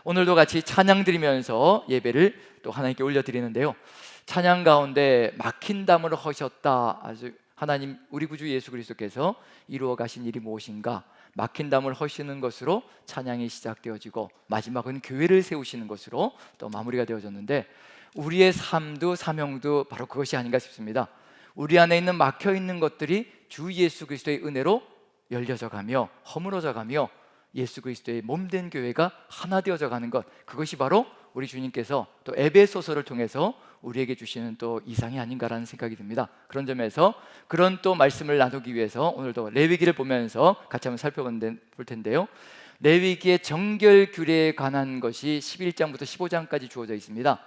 오늘도 같이 찬양 드리면서 예배를 또 하나님께 올려드리는데요, 찬양 가운데 막힌 담을 허셨다. 아주 하나님 우리 구주 예수 그리스도께서 이루어 가신 일이 무엇인가, 막힌 담을 허시는 것으로 찬양이 시작되어지고 마지막은 교회를 세우시는 것으로 또 마무리가 되어졌는데, 우리의 삶도 사명도 바로 그것이 아닌가 싶습니다. 우리 안에 있는 막혀있는 것들이 주 예수 그리스도의 은혜로 열려져 가며 허물어져 가며 예수 그리스도의 몸된 교회가 하나 되어져 가는 것, 그것이 바로 우리 주님께서 또 에베소서를 통해서 우리에게 주시는 또 이상이 아닌가라는 생각이 듭니다. 그런 점에서 그런 또 말씀을 나누기 위해서 오늘도 레위기를 보면서 같이 한번 살펴볼 텐데요, 레위기의 정결 규례에 관한 것이 11장부터 15장까지 주어져 있습니다.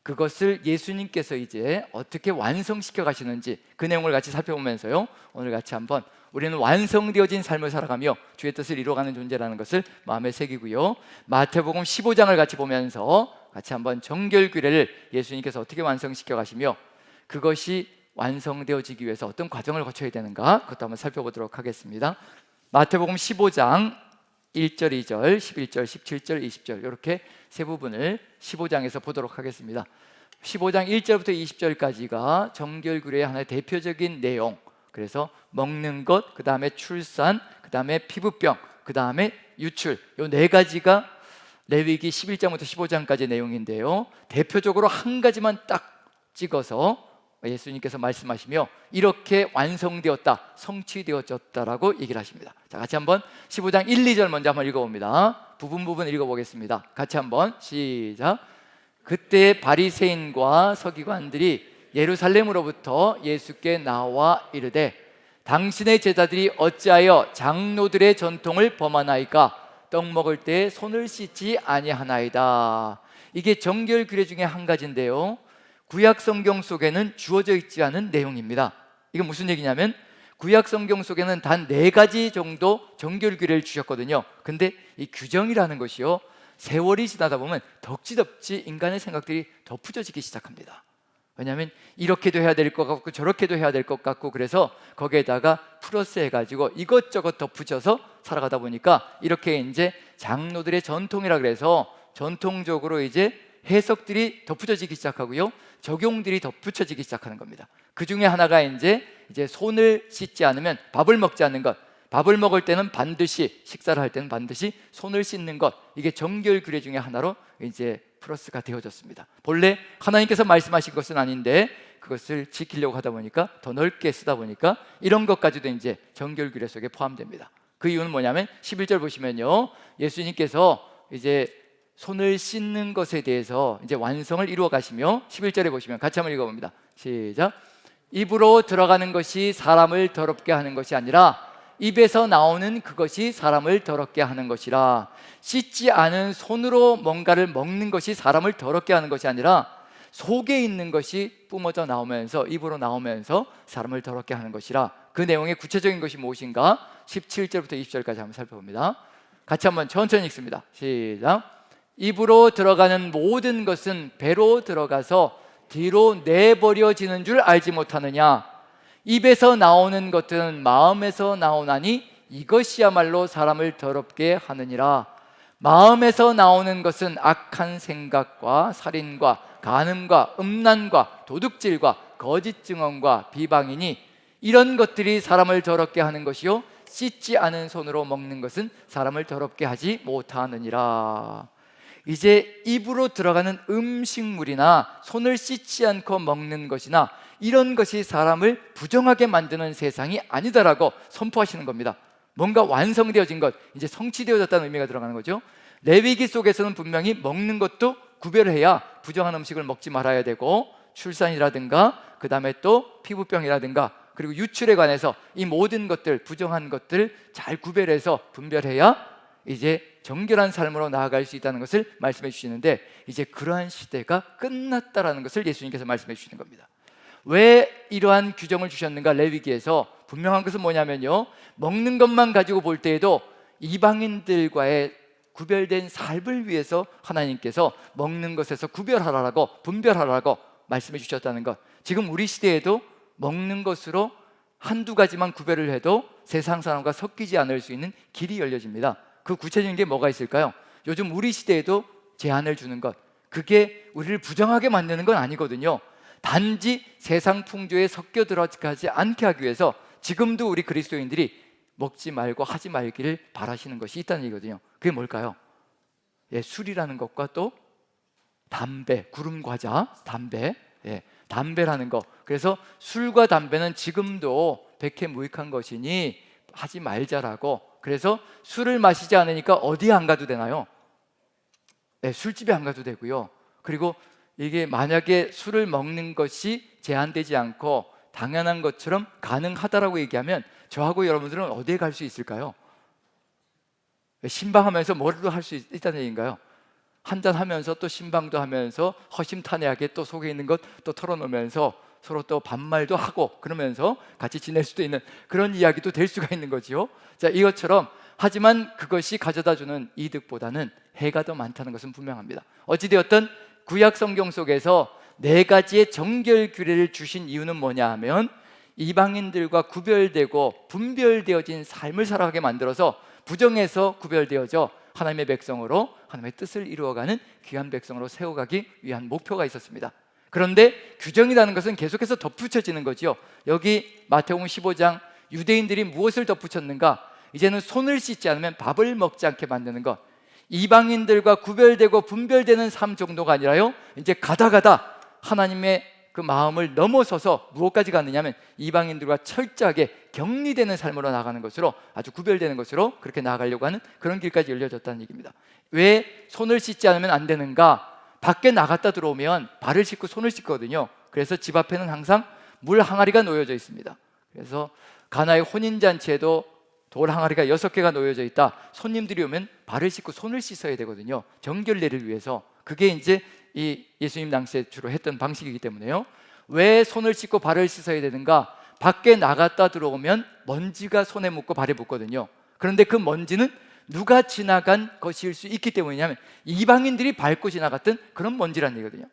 그것을 예수님께서 이제 어떻게 완성시켜 가시는지 그 내용을 같이 살펴보면서요, 오늘 같이 한번 우리는 완성되어진 삶을 살아가며 주의 뜻을 이루어가는 존재라는 것을 마음에 새기고요, 마태복음 15장을 같이 보면서 같이 한번 정결규례를 예수님께서 어떻게 완성시켜 가시며 그것이 완성되어지기 위해서 어떤 과정을 거쳐야 되는가, 그것도 한번 살펴보도록 하겠습니다. 마태복음 15장 1절, 2절, 11절, 17절, 20절 이렇게 세 부분을 15장에서 보도록 하겠습니다. 15장 1절부터 20절까지가 정결규례의 하나의 대표적인 내용, 그래서 먹는 것, 그 다음에 출산, 그 다음에 피부병, 그 다음에 유출, 이 네 가지가 레위기 11장부터 15장까지의 내용인데요, 대표적으로 한 가지만 딱 찍어서 예수님께서 말씀하시며 이렇게 완성되었다, 성취되어졌다라고 얘기를 하십니다. 자, 같이 한번 15장 1, 2절 먼저 한번 읽어봅니다. 부분 읽어보겠습니다. 같이 한번 시작. 그때 바리새인과 서기관들이 예루살렘으로부터 예수께 나와 이르되, 당신의 제자들이 어찌하여 장로들의 전통을 범하나이까? 떡 먹을 때 손을 씻지 아니하나이다. 이게 정결 규례 중에 한 가지인데요, 구약 성경 속에는 주어져 있지 않은 내용입니다. 이건 무슨 얘기냐면, 구약 성경 속에는 단 4가지 정도 정결 규례를 주셨거든요. 근데 이 규정이라는 것이요, 세월이 지나다 보면 덕지덕지 인간의 생각들이 덧붙여지기 시작합니다. 왜냐하면 이렇게도 해야 될 것 같고 저렇게도 해야 될 것 같고, 그래서 거기에다가 플러스 해가지고 이것저것 덧붙여서 살아가다 보니까 이렇게 이제 장로들의 전통이라 그래서 전통적으로 이제 해석들이 덧붙여지기 시작하고요, 적용들이 덧붙여지기 시작하는 겁니다. 그 중에 하나가 이제 손을 씻지 않으면 밥을 먹지 않는 것, 밥을 먹을 때는 반드시, 식사를 할 때는 반드시 손을 씻는 것, 이게 정결 규례 중에 하나로 이제 플러스가 되어졌습니다. 본래 하나님께서 말씀하신 것은 아닌데 그것을 지키려고 하다 보니까, 더 넓게 쓰다 보니까 이런 것까지도 이제 정결 규례 속에 포함됩니다. 그 이유는 뭐냐면 11절 보시면요, 예수님께서 이제 손을 씻는 것에 대해서 이제 완성을 이루어 가시며 11절에 보시면 같이 한번 읽어봅니다. 시작. 입으로 들어가는 것이 사람을 더럽게 하는 것이 아니라 입에서 나오는 그것이 사람을 더럽게 하는 것이라. 씻지 않은 손으로 뭔가를 먹는 것이 사람을 더럽게 하는 것이 아니라 속에 있는 것이 뿜어져 나오면서, 입으로 나오면서 사람을 더럽게 하는 것이라. 그 내용의 구체적인 것이 무엇인가 17절부터 20절까지 한번 살펴봅니다. 같이 한번 천천히 읽습니다. 시작. 입으로 들어가는 모든 것은 배로 들어가서 뒤로 내버려지는 줄 알지 못하느냐? 입에서 나오는 것은 마음에서 나오나니 이것이야말로 사람을 더럽게 하느니라. 마음에서 나오는 것은 악한 생각과 살인과 간음과 음란과 도둑질과 거짓 증언과 비방이니 이런 것들이 사람을 더럽게 하는 것이요, 씻지 않은 손으로 먹는 것은 사람을 더럽게 하지 못하느니라. 이제 입으로 들어가는 음식물이나 손을 씻지 않고 먹는 것이나 이런 것이 사람을 부정하게 만드는 세상이 아니다라고 선포하시는 겁니다. 뭔가 완성되어진 것, 이제 성취되어졌다는 의미가 들어가는 거죠. 레위기 속에서는 분명히 먹는 것도 구별을 해야 부정한 음식을 먹지 말아야 되고, 출산이라든가 그 다음에 또 피부병이라든가 그리고 유출에 관해서 이 모든 것들, 부정한 것들 잘 구별해서 분별해야 이제 정결한 삶으로 나아갈 수 있다는 것을 말씀해 주시는데, 이제 그러한 시대가 끝났다라는 것을 예수님께서 말씀해 주시는 겁니다. 왜 이러한 규정을 주셨는가? 레위기에서 분명한 것은 뭐냐면요, 먹는 것만 가지고 볼 때에도 이방인들과의 구별된 삶을 위해서 하나님께서 먹는 것에서 구별하라고, 분별하라고 말씀해 주셨다는 것. 지금 우리 시대에도 먹는 것으로 한두 가지만 구별을 해도 세상 사람과 섞이지 않을 수 있는 길이 열려집니다. 그 구체적인 게 뭐가 있을까요? 요즘 우리 시대에도 제한을 주는 것, 그게 우리를 부정하게 만드는 건 아니거든요. 단지 세상 풍조에 섞여 들어가지 않게 하기 위해서 지금도 우리 그리스도인들이 먹지 말고 하지 말기를 바라시는 것이 있다는 얘기거든요. 그게 뭘까요? 술이라는 것과 또 담배, 구름 과자, 담배, 담배라는 거. 그래서 술과 담배는 지금도 백해무익한 것이니 하지 말자라고. 그래서 술을 마시지 않으니까 어디에 안 가도 되나요? 술집에 안 가도 되고요. 그리고 이게 만약에 술을 먹는 것이 제한되지 않고 당연한 것처럼 가능하다라고 얘기하면 저하고 여러분들은 어디에 갈 수 있을까요? 신방하면서 뭐라도 할 수 있다는 얘기인가요? 한잔 하면서 또 신방도 하면서 허심탄회하게 또 속에 있는 것 또 털어놓으면서 서로 또 반말도 하고 그러면서 같이 지낼 수도 있는 그런 이야기도 될 수가 있는 거지요. 자, 이것처럼 하지만 그것이 가져다주는 이득보다는 해가 더 많다는 것은 분명합니다. 어찌되었든 구약 성경 속에서 4가지의 정결 규례를 주신 이유는 뭐냐 하면 이방인들과 구별되고 분별되어진 삶을 살아가게 만들어서 부정에서 구별되어져 하나님의 백성으로 하나님의 뜻을 이루어가는 귀한 백성으로 세워가기 위한 목표가 있었습니다. 그런데 규정이라는 것은 계속해서 덧붙여지는 거죠. 여기 마태복음 15장 유대인들이 무엇을 덧붙였는가? 이제는 손을 씻지 않으면 밥을 먹지 않게 만드는 것. 이방인들과 구별되고 분별되는 삶 정도가 아니라요, 이제 가다 하나님의 그 마음을 넘어서서 무엇까지 갔느냐면 이방인들과 철저하게 격리되는 삶으로 나가는 것으로, 아주 구별되는 것으로 그렇게 나아가려고 하는 그런 길까지 열려졌다는 얘기입니다. 왜 손을 씻지 않으면 안 되는가? 밖에 나갔다 들어오면 발을 씻고 손을 씻거든요. 그래서 집 앞에는 항상 물 항아리가 놓여져 있습니다. 그래서 가나의 혼인잔치에도 돌 항아리가 6개가 놓여져 있다. 손님들이 오면 발을 씻고 손을 씻어야 되거든요. 정결례를 위해서. 그게 이제 이 예수님 당시에 주로 했던 방식이기 때문에요. 왜 손을 씻고 발을 씻어야 되는가? 밖에 나갔다 들어오면 먼지가 손에 묻고 발에 묻거든요. 그런데 그 먼지는 누가 지나간 것일 수 있기 때문이냐면 이방인들이 밟고 지나갔던 그런 먼지란 얘기거든요.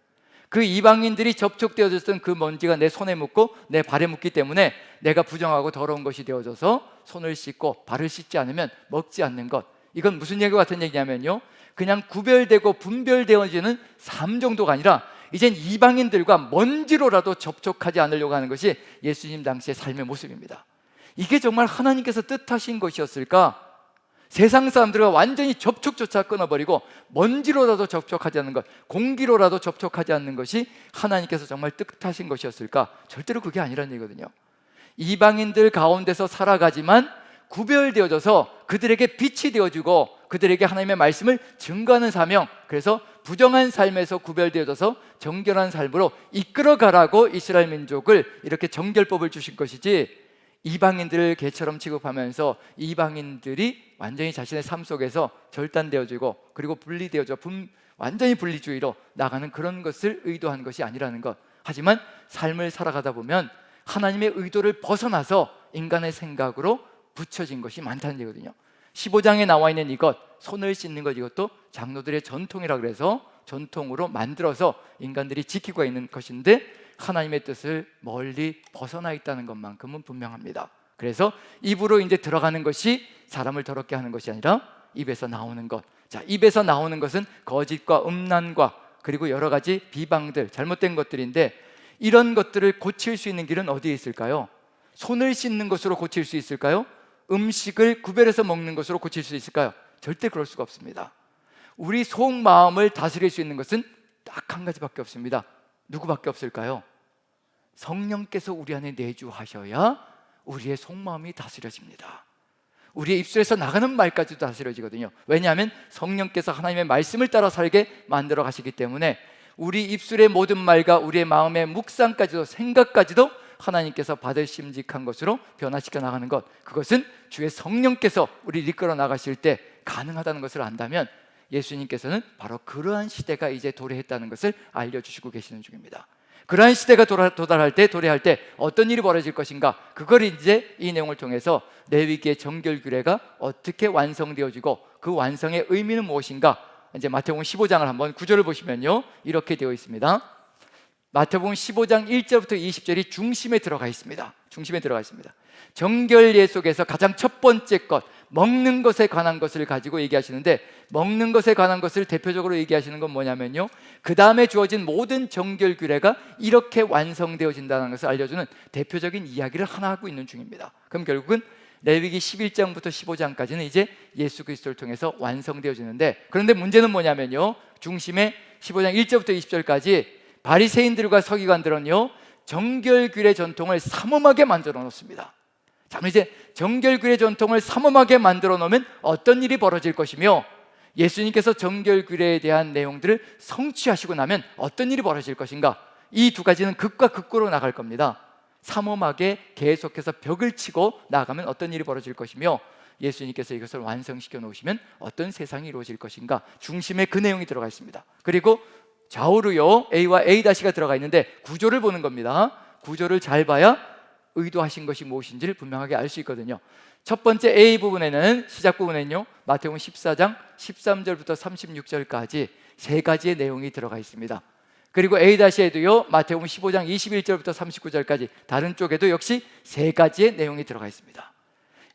그 이방인들이 접촉되어졌던 그 먼지가 내 손에 묻고 내 발에 묻기 때문에 내가 부정하고 더러운 것이 되어져서 손을 씻고 발을 씻지 않으면 먹지 않는 것. 이건 무슨 얘기 같은 얘기냐면요, 그냥 구별되고 분별되어지는 삶 정도가 아니라 이젠 이방인들과 먼지로라도 접촉하지 않으려고 하는 것이 예수님 당시의 삶의 모습입니다. 이게 정말 하나님께서 뜻하신 것이었을까? 세상 사람들과 완전히 접촉조차 끊어버리고 먼지로라도 접촉하지 않는 것, 공기로라도 접촉하지 않는 것이 하나님께서 정말 뜻하신 것이었을까? 절대로 그게 아니라는 얘기거든요. 이방인들 가운데서 살아가지만 구별되어져서 그들에게 빛이 되어주고 그들에게 하나님의 말씀을 증거하는 사명, 그래서 부정한 삶에서 구별되어져서 정결한 삶으로 이끌어가라고 이스라엘 민족을 이렇게 정결법을 주신 것이지, 이방인들을 개처럼 취급하면서 이방인들이 완전히 자신의 삶 속에서 절단되어지고 그리고 분리되어져 완전히 분리주의로 나가는 그런 것을 의도한 것이 아니라는 것. 하지만 삶을 살아가다 보면 하나님의 의도를 벗어나서 인간의 생각으로 붙여진 것이 많다는 얘기거든요. 15장에 나와 있는 이것, 손을 씻는 것, 이것도 장로들의 전통이라 그래서 전통으로 만들어서 인간들이 지키고 있는 것인데 하나님의 뜻을 멀리 벗어나 있다는 것만큼은 분명합니다. 그래서 입으로 이제 들어가는 것이 사람을 더럽게 하는 것이 아니라 입에서 나오는 것. 자, 입에서 나오는 것은 거짓과 음란과 그리고 여러 가지 비방들, 잘못된 것들인데 이런 것들을 고칠 수 있는 길은 어디에 있을까요? 손을 씻는 것으로 고칠 수 있을까요? 음식을 구별해서 먹는 것으로 고칠 수 있을까요? 절대 그럴 수가 없습니다. 우리 속마음을 다스릴 수 있는 것은 딱 한 가지밖에 없습니다. 누구밖에 없을까요? 성령께서 우리 안에 내주하셔야 우리의 속마음이 다스려집니다. 우리의 입술에서 나가는 말까지도 다스려지거든요. 왜냐하면 성령께서 하나님의 말씀을 따라 살게 만들어 가시기 때문에 우리 입술의 모든 말과 우리의 마음의 묵상까지도 생각까지도 하나님께서 받으심직한 것으로 변화시켜 나가는 것, 그것은 주의 성령께서 우리를 이끌어 나가실 때 가능하다는 것을 안다면 예수님께서는 바로 그러한 시대가 이제 도래했다는 것을 알려주시고 계시는 중입니다. 그러한 시대가 도래할 때 어떤 일이 벌어질 것인가, 그걸 이제 이 내용을 통해서 레위기의 정결 규례가 어떻게 완성되어지고 그 완성의 의미는 무엇인가, 이제 마태복음 15장을 한번 구절을 보시면요, 이렇게 되어 있습니다. 마태복음 15장 1절부터 20절이 중심에 들어가 있습니다. 중심에 들어가 있습니다. 정결 예속에서 가장 첫 번째 것, 먹는 것에 관한 것을 가지고 얘기하시는데, 먹는 것에 관한 것을 대표적으로 얘기하시는 건 뭐냐면요, 그 다음에 주어진 모든 정결 규례가 이렇게 완성되어진다는 것을 알려주는 대표적인 이야기를 하나 하고 있는 중입니다. 그럼 결국은 레위기 11장부터 15장까지는 이제 예수 그리스도를 통해서 완성되어지는데, 그런데 문제는 뭐냐면요, 중심에 15장 1절부터 20절까지 바리새인들과 서기관들은요, 정결규례 전통을 삼엄하게 만들어 놓습니다. 자, 이제 정결규례 전통을 삼엄하게 만들어 놓으면 어떤 일이 벌어질 것이며, 예수님께서 정결규례에 대한 내용들을 성취하시고 나면 어떤 일이 벌어질 것인가, 이 두 가지는 극과 극으로 나갈 겁니다. 삼엄하게 계속해서 벽을 치고 나아가면 어떤 일이 벌어질 것이며, 예수님께서 이것을 완성시켜 놓으시면 어떤 세상이 이루어질 것인가, 중심에 그 내용이 들어가 있습니다. 그리고 좌우로요, A와 A-가 들어가 있는데 구조를 보는 겁니다. 구조를 잘 봐야 의도하신 것이 무엇인지를 분명하게 알 수 있거든요. 첫 번째 A 부분에는, 시작 부분에는요, 마태복음 14장 13절부터 36절까지 세 가지의 내용이 들어가 있습니다. 그리고 A-에도요, 마태복음 15장 21절부터 39절까지 다른 쪽에도 역시 세 가지의 내용이 들어가 있습니다.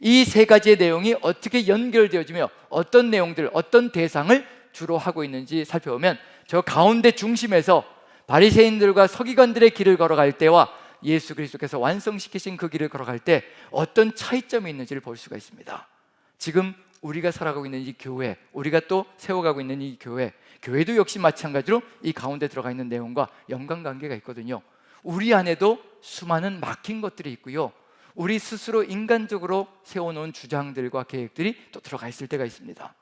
이 세 가지의 내용이 어떻게 연결되어지며 어떤 내용들, 어떤 대상을 주로 하고 있는지 살펴보면, 저 가운데 중심에서 바리새인들과 서기관들의 길을 걸어갈 때와 예수 그리스도께서 완성시키신 그 길을 걸어갈 때 어떤 차이점이 있는지를 볼 수가 있습니다. 지금 우리가 살아가고 있는 이 교회, 우리가 또 세워가고 있는 이 교회도 역시 마찬가지로 이 가운데 들어가 있는 내용과 연관관계가 있거든요. 우리 안에도 수많은 막힌 것들이 있고요, 우리 스스로 인간적으로 세워놓은 주장들과 계획들이 또 들어가 있을 때가 있습니다.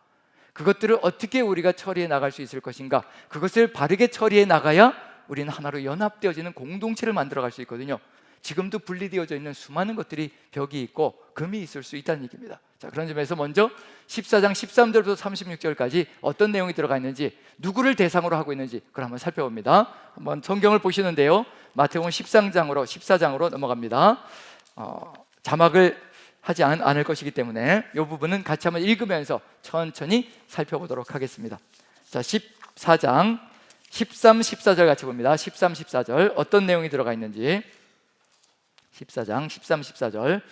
그것들을 어떻게 우리가 처리해 나갈 수 있을 것인가, 그것을 바르게 처리해 나가야 우리는 하나로 연합되어지는 공동체를 만들어갈 수 있거든요. 지금도 분리되어져 있는 수많은 것들이, 벽이 있고 금이 있을 수 있다는 얘기입니다. 자, 그런 점에서 먼저 14장 13절부터 36절까지 어떤 내용이 들어가 있는지, 누구를 대상으로 하고 있는지 그걸 한번 살펴봅니다. 한번 성경을 보시는데요, 마태복음 14장으로 넘어갑니다. 자막을 하지 않을 것이기 때문에 이 부분은 같이 한번 읽으면서 천천히 살펴보도록 하겠습니다. 자, 14장 13, 14절 같이 봅니다. 13, 14절 어떤 내용이 들어가 있는지. 14장 13, 14절.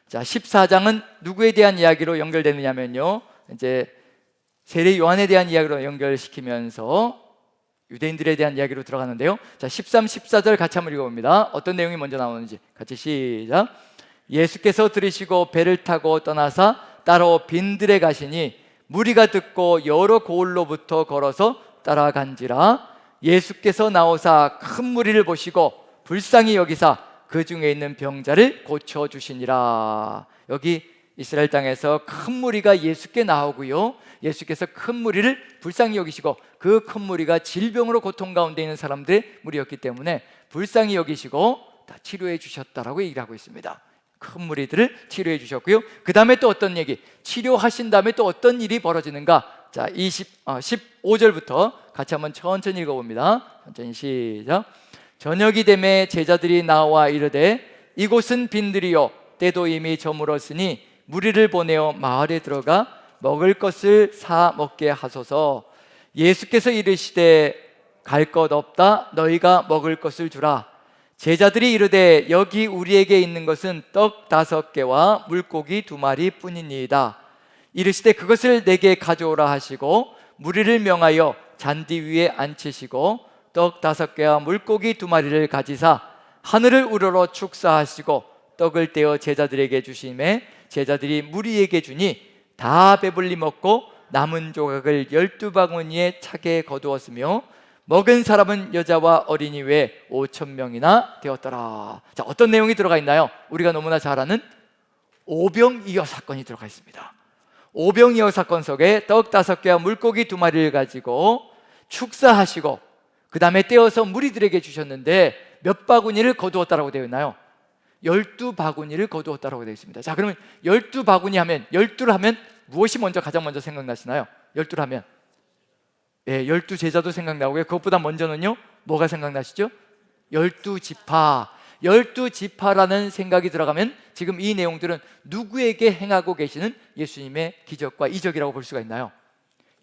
자, 14장은 누구에 대한 이야기로 연결되느냐면요, 이제 세례 요한에 대한 이야기로 연결시키면서 유대인들에 대한 이야기로 들어가는데요. 자, 13, 14절 같이 한번 읽어봅니다. 어떤 내용이 먼저 나오는지 같이 시작. 예수께서 들으시고 배를 타고 떠나사 따로 빈들에 가시니 무리가 듣고 여러 고을로부터 걸어서 따라간지라. 예수께서 나오사 큰 무리를 보시고 불쌍히 여기사 그 중에 있는 병자를 고쳐주시니라. 여기 이스라엘 땅에서 큰 무리가 예수께 나오고요, 예수께서 큰 무리를 불쌍히 여기시고, 그 큰 무리가 질병으로 고통 가운데 있는 사람들의 무리였기 때문에 불쌍히 여기시고 다 치료해 주셨다라고 얘기를 하고 있습니다. 큰 무리들을 치료해 주셨고요, 그 다음에 또 어떤 얘기, 치료하신 다음에 또 어떤 일이 벌어지는가. 자, 15절부터 같이 한번 천천히 읽어봅니다. 천천히 시작. 저녁이 되매 제자들이 나와 이르되 이곳은 빈들이요 때도 이미 저물었으니 무리를 보내어 마을에 들어가 먹을 것을 사 먹게 하소서. 예수께서 이르시되 갈 것 없다, 너희가 먹을 것을 주라. 제자들이 이르되 여기 우리에게 있는 것은 떡 5개와 물고기 2마리 뿐이니이다. 이르시되 그것을 내게 가져오라 하시고 무리를 명하여 잔디 위에 앉히시고 떡 5개와 물고기 2마리를 가지사 하늘을 우러러 축사하시고 떡을 떼어 제자들에게 주시매 제자들이 무리에게 주니 다 배불리 먹고 남은 조각을 12바구니에 차게 거두었으며 먹은 사람은 여자와 어린이 외에 5,000명이나 되었더라. 자, 어떤 내용이 들어가 있나요? 우리가 너무나 잘 아는 오병이어 사건이 들어가 있습니다. 오병이어 사건 속에 떡 5개와 물고기 2마리를 가지고 축사하시고 그 다음에 떼어서 무리들에게 주셨는데 몇 바구니를 거두었다라고 되어 있나요? 12바구니를 거두었다라고 되어 있습니다. 자, 그러면 12바구니 하면, 12를 하면 무엇이 가장 먼저 생각나시나요? 12를 하면 12제자도 생각나고요, 그것보다 먼저는요, 뭐가 생각나시죠? 12지파. 12지파라는 생각이 들어가면 지금 이 내용들은 누구에게 행하고 계시는 예수님의 기적과 이적이라고 볼 수가 있나요?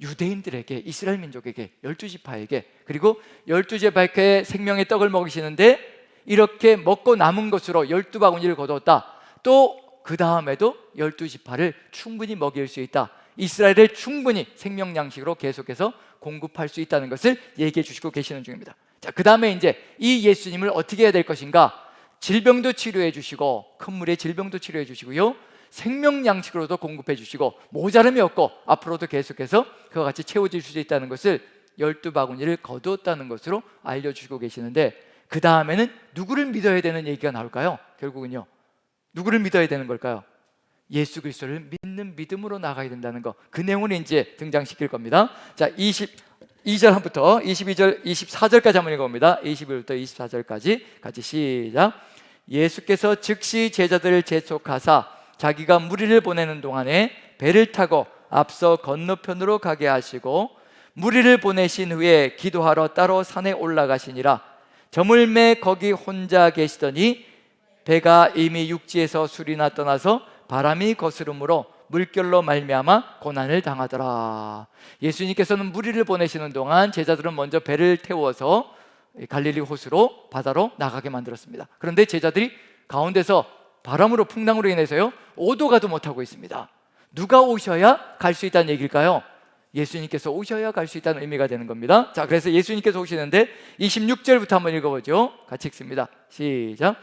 유대인들에게, 이스라엘 민족에게, 12지파에게, 그리고 12지파의 생명의 떡을 먹이시는데 이렇게 먹고 남은 것으로 12바구니를 거두었다. 또 그 다음에도 12지파를 충분히 먹일 수 있다. 이스라엘을 충분히 생명 양식으로 계속해서 공급할 수 있다는 것을 얘기해 주시고 계시는 중입니다. 자, 그 다음에 이제 이 예수님을 어떻게 해야 될 것인가? 질병도 치료해 주시고, 큰 물의 질병도 치료해 주시고요, 생명 양식으로도 공급해 주시고, 모자름이 없고 앞으로도 계속해서 그와 같이 채워질 수 있다는 것을 12바구니를 거두었다는 것으로 알려주시고 계시는데, 그 다음에는 누구를 믿어야 되는 얘기가 나올까요? 결국은요, 누구를 믿어야 되는 걸까요? 예수 그리스도를 믿는 믿음으로 나가야 된다는 거, 그 내용을 이제 등장시킬 겁니다. 자, 22절부터 22절, 24절까지 한번 읽어봅니다. 21절부터 24절까지 같이 시작. 예수께서 즉시 제자들을 재촉하사 자기가 무리를 보내는 동안에 배를 타고 앞서 건너편으로 가게 하시고, 무리를 보내신 후에 기도하러 따로 산에 올라가시니라. 저물매 거기 혼자 계시더니 배가 이미 육지에서 술이나 떠나서 바람이 거스름으로 물결로 말미암아 고난을 당하더라. 예수님께서는 무리를 보내시는 동안 제자들은 먼저 배를 태워서 갈릴리 호수로, 바다로 나가게 만들었습니다. 그런데 제자들이 가운데서 바람으로, 풍랑으로 인해서요, 오도 가도 못하고 있습니다. 누가 오셔야 갈 수 있다는 얘기일까요? 예수님께서 오셔야 갈 수 있다는 의미가 되는 겁니다. 자, 그래서 예수님께서 오시는데 26절부터 한번 읽어보죠. 같이 읽습니다. 시작.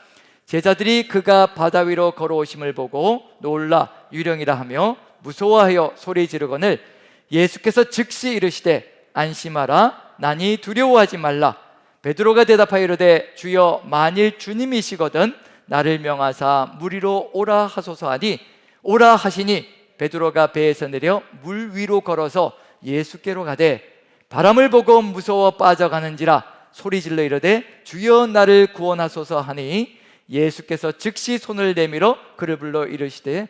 제자들이 그가 바다 위로 걸어오심을 보고 놀라 유령이라 하며 무서워하여 소리 지르거늘 예수께서 즉시 이르시되 안심하라, 나니 두려워하지 말라. 베드로가 대답하여 이르되 주여, 만일 주님이시거든 나를 명하사 물 위로 오라 하소서 하니, 오라 하시니 베드로가 배에서 내려 물 위로 걸어서 예수께로 가되 바람을 보고 무서워 빠져가는지라 소리질러 이르되 주여, 나를 구원하소서 하니 예수께서 즉시 손을 내밀어 그를 불러 이르시되